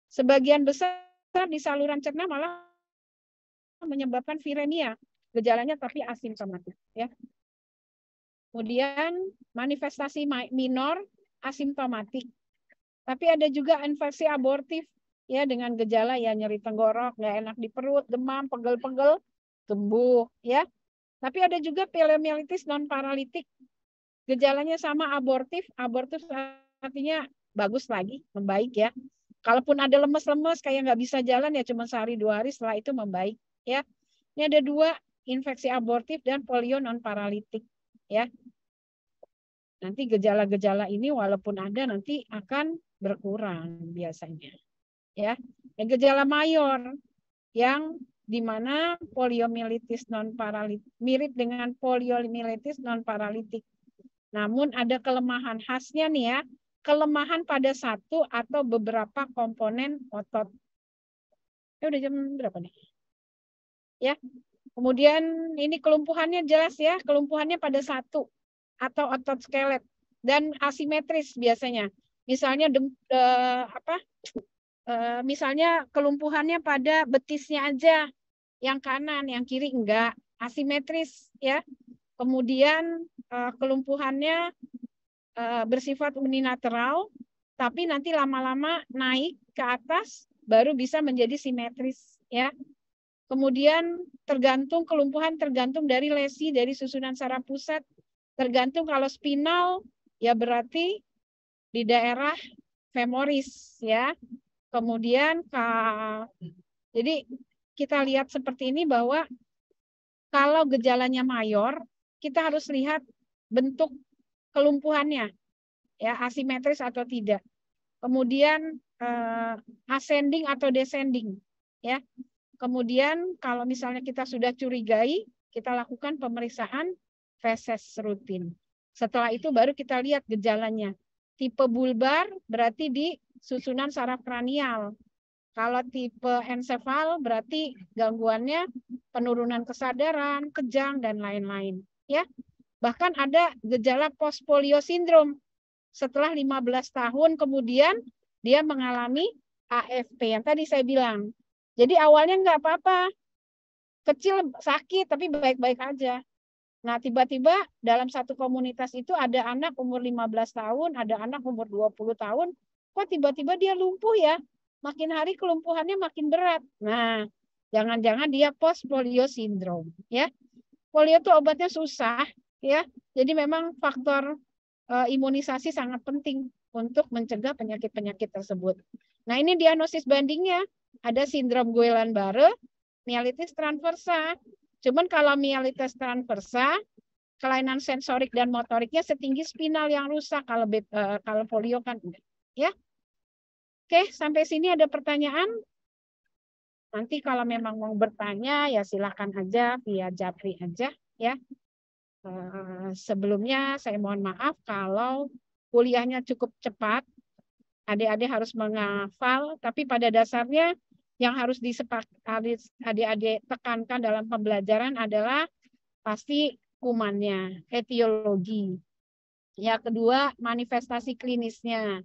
Sebagian besar di saluran cerna malah menyebabkan viremia. Gejalanya tapi asimptomatik ya. Kemudian manifestasi minor asimptomatik. Tapi ada juga infeksi abortif ya dengan gejala ya nyeri tenggorok, nggak enak di perut, demam, pegel-pegel, sembuh ya. Tapi ada juga poliomyelitis non paralitik. Gejalanya sama abortif artinya bagus lagi, membaik ya. Kalaupun ada lemes-lemes kayak nggak bisa jalan ya cuma sehari 2 hari setelah itu membaik ya. Ini ada 2 infeksi abortif dan polio non paralitik ya. Nanti gejala-gejala ini walaupun ada nanti akan berkurang biasanya. Ya. Gejala mayor yang di mana poliomyelitis non paralitik mirip dengan poliomyelitis non paralitik. Namun ada kelemahan khasnya nih ya, kelemahan pada satu atau beberapa komponen otot. Udah jam berapa nih? Ya. Kemudian ini kelumpuhannya jelas ya, kelumpuhannya pada satu atau otot skelet dan asimetris biasanya. Misalnya misalnya kelumpuhannya pada betisnya aja, yang kanan, yang kiri enggak, asimetris ya. Kemudian kelumpuhannya bersifat unilateral, tapi nanti lama-lama naik ke atas baru bisa menjadi simetris ya. Kemudian kelumpuhan tergantung dari lesi dari susunan saraf pusat. Tergantung kalau spinal ya berarti di daerah femoris ya. Kemudian jadi kita lihat seperti ini bahwa kalau gejalanya mayor, kita harus lihat bentuk kelumpuhannya ya, asimetris atau tidak. Kemudian ascending atau descending ya. Kemudian kalau misalnya kita sudah curigai, kita lakukan pemeriksaan feses rutin. Setelah itu baru kita lihat gejalanya. Tipe bulbar berarti di susunan saraf kranial. Kalau tipe ensefal berarti gangguannya penurunan kesadaran, kejang dan lain-lain, ya. Bahkan ada gejala post polio sindrom. Setelah 15 tahun kemudian dia mengalami AFP yang tadi saya bilang. Jadi awalnya nggak apa-apa. Kecil sakit tapi baik-baik aja. Nah, tiba-tiba dalam satu komunitas itu ada anak umur 15 tahun, ada anak umur 20 tahun, kok tiba-tiba dia lumpuh ya? Makin hari kelumpuhannya makin berat. Nah, jangan-jangan dia post polio sindrom, ya. Polio itu obatnya susah, ya. Jadi memang faktor imunisasi sangat penting untuk mencegah penyakit-penyakit tersebut. Nah, ini diagnosis bandingnya. Ada sindrom Guillain-Barré, mielitis transversa. Cuman kalau mielitis transversa, kelainan sensorik dan motoriknya setinggi spinal yang rusak. Kalau polio kan enggak. Ya. Oke, sampai sini ada pertanyaan? Nanti kalau memang mau bertanya ya silakan aja via Japri aja ya. Sebelumnya saya mohon maaf kalau kuliahnya cukup cepat. Adik-adik harus menghafal, tapi pada dasarnya yang harus adik-adik tekankan dalam pembelajaran adalah pasti kumannya, etiologi. Yang kedua, manifestasi klinisnya.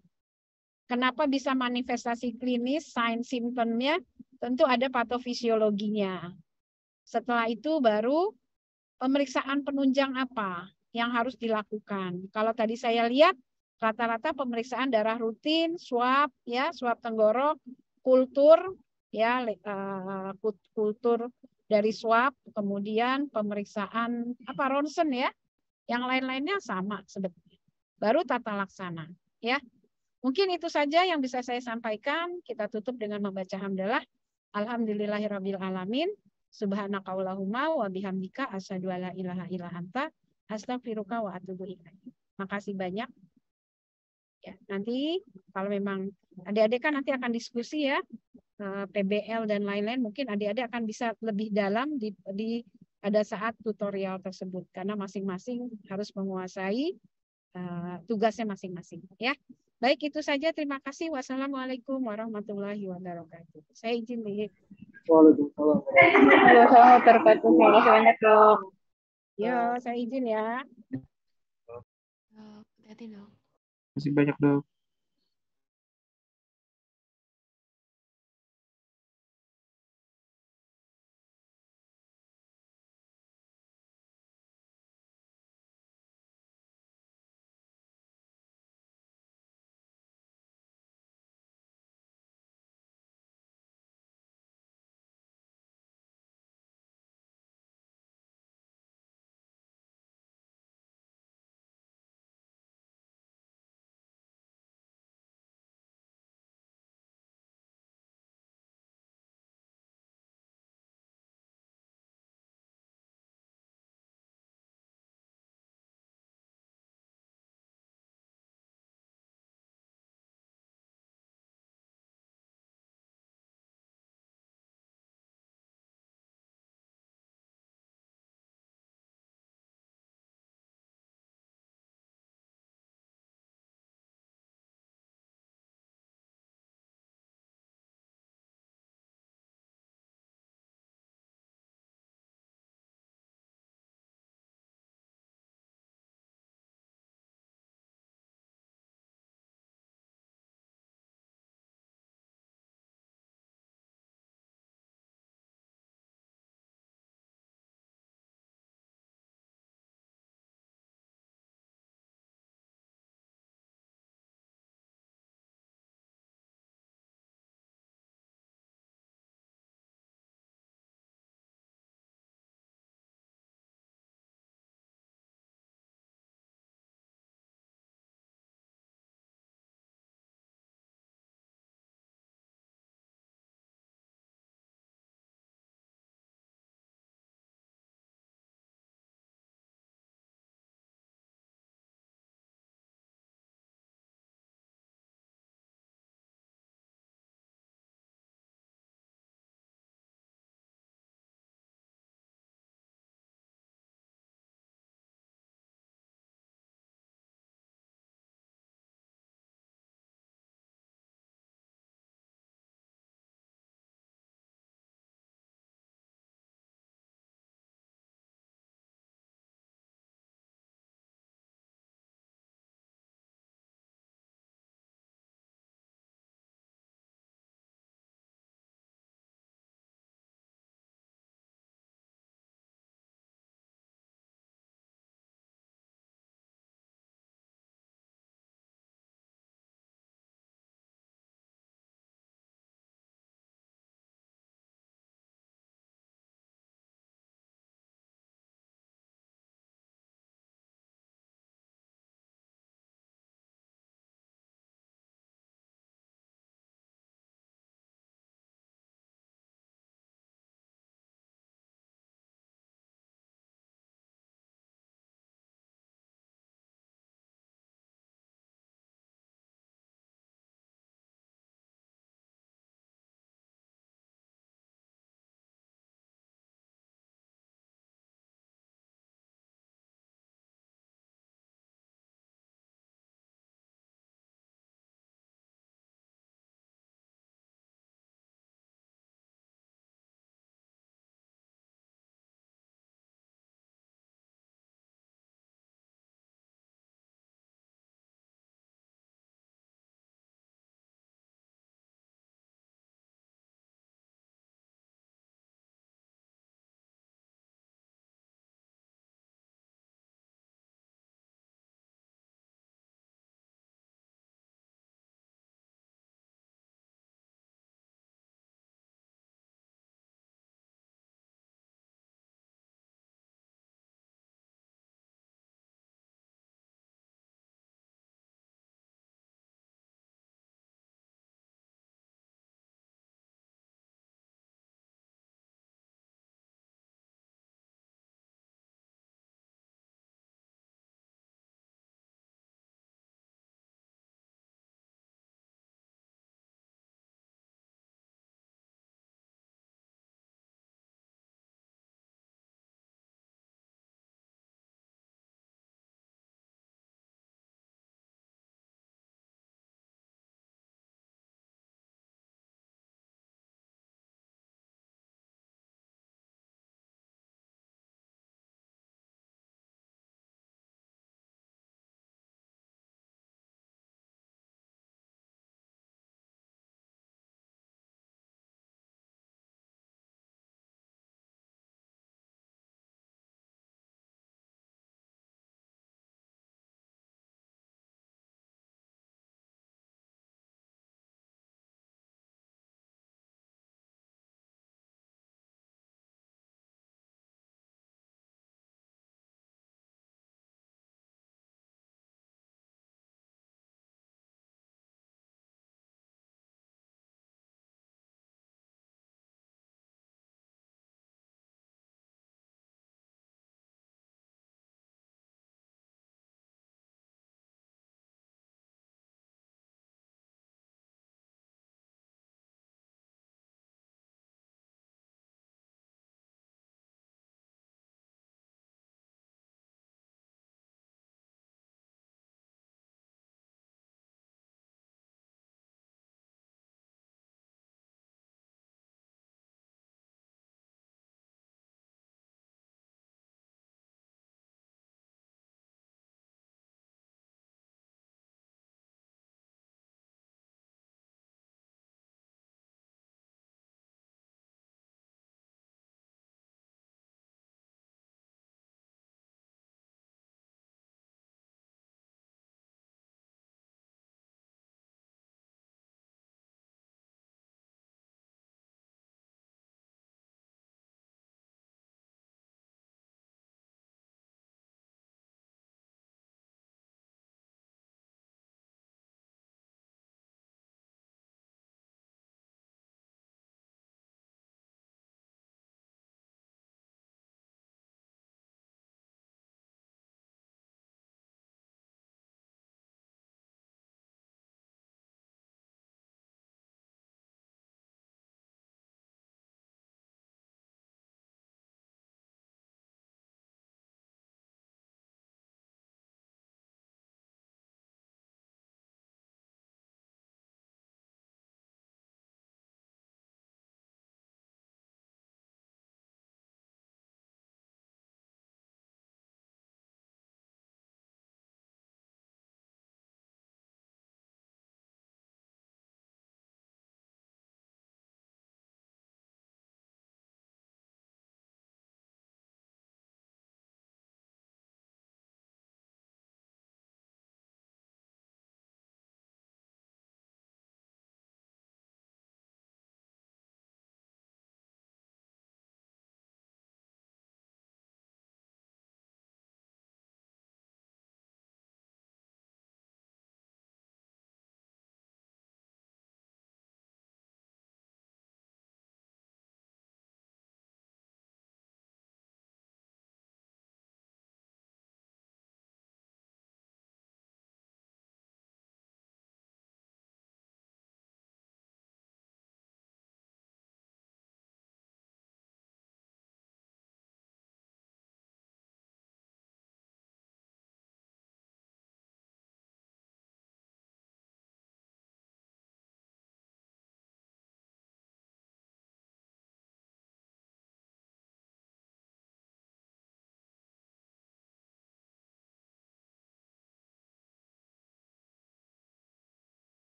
Kenapa bisa manifestasi klinis, sign symptomnya? Tentu ada patofisiologinya. Setelah itu baru pemeriksaan penunjang apa yang harus dilakukan. Kalau tadi saya lihat, rata-rata pemeriksaan darah rutin, swab, ya, swab tenggorok, kultur, ya, kultur dari swab, kemudian pemeriksaan ronsen ya, yang lain-lainnya sama sebetulnya. Baru tata laksana, ya. Mungkin itu saja yang bisa saya sampaikan. Kita tutup dengan membaca hamdalah. Alhamdulillahirabbil alamin. Subhanakallahumma wa bihamdika asyhadu alla ilaha illa anta Astaghfirullah wa atubu ilaik. Makasih banyak. Ya, nanti kalau memang adik-adik kan nanti akan diskusi ya, PBL dan lain-lain, mungkin adik-adik akan bisa lebih dalam pada saat tutorial tersebut karena masing-masing harus menguasai tugasnya masing-masing ya. Baik, itu saja. Terima kasih. Wassalamualaikum warahmatullahi wabarakatuh. Saya izin dulu. Waalaikumsalam warahmatullahi wabarakatuh. Terima kasih banyak, Dok. Yo, saya izin ya. Hati-hati dong. Terima kasih banyak, Dok.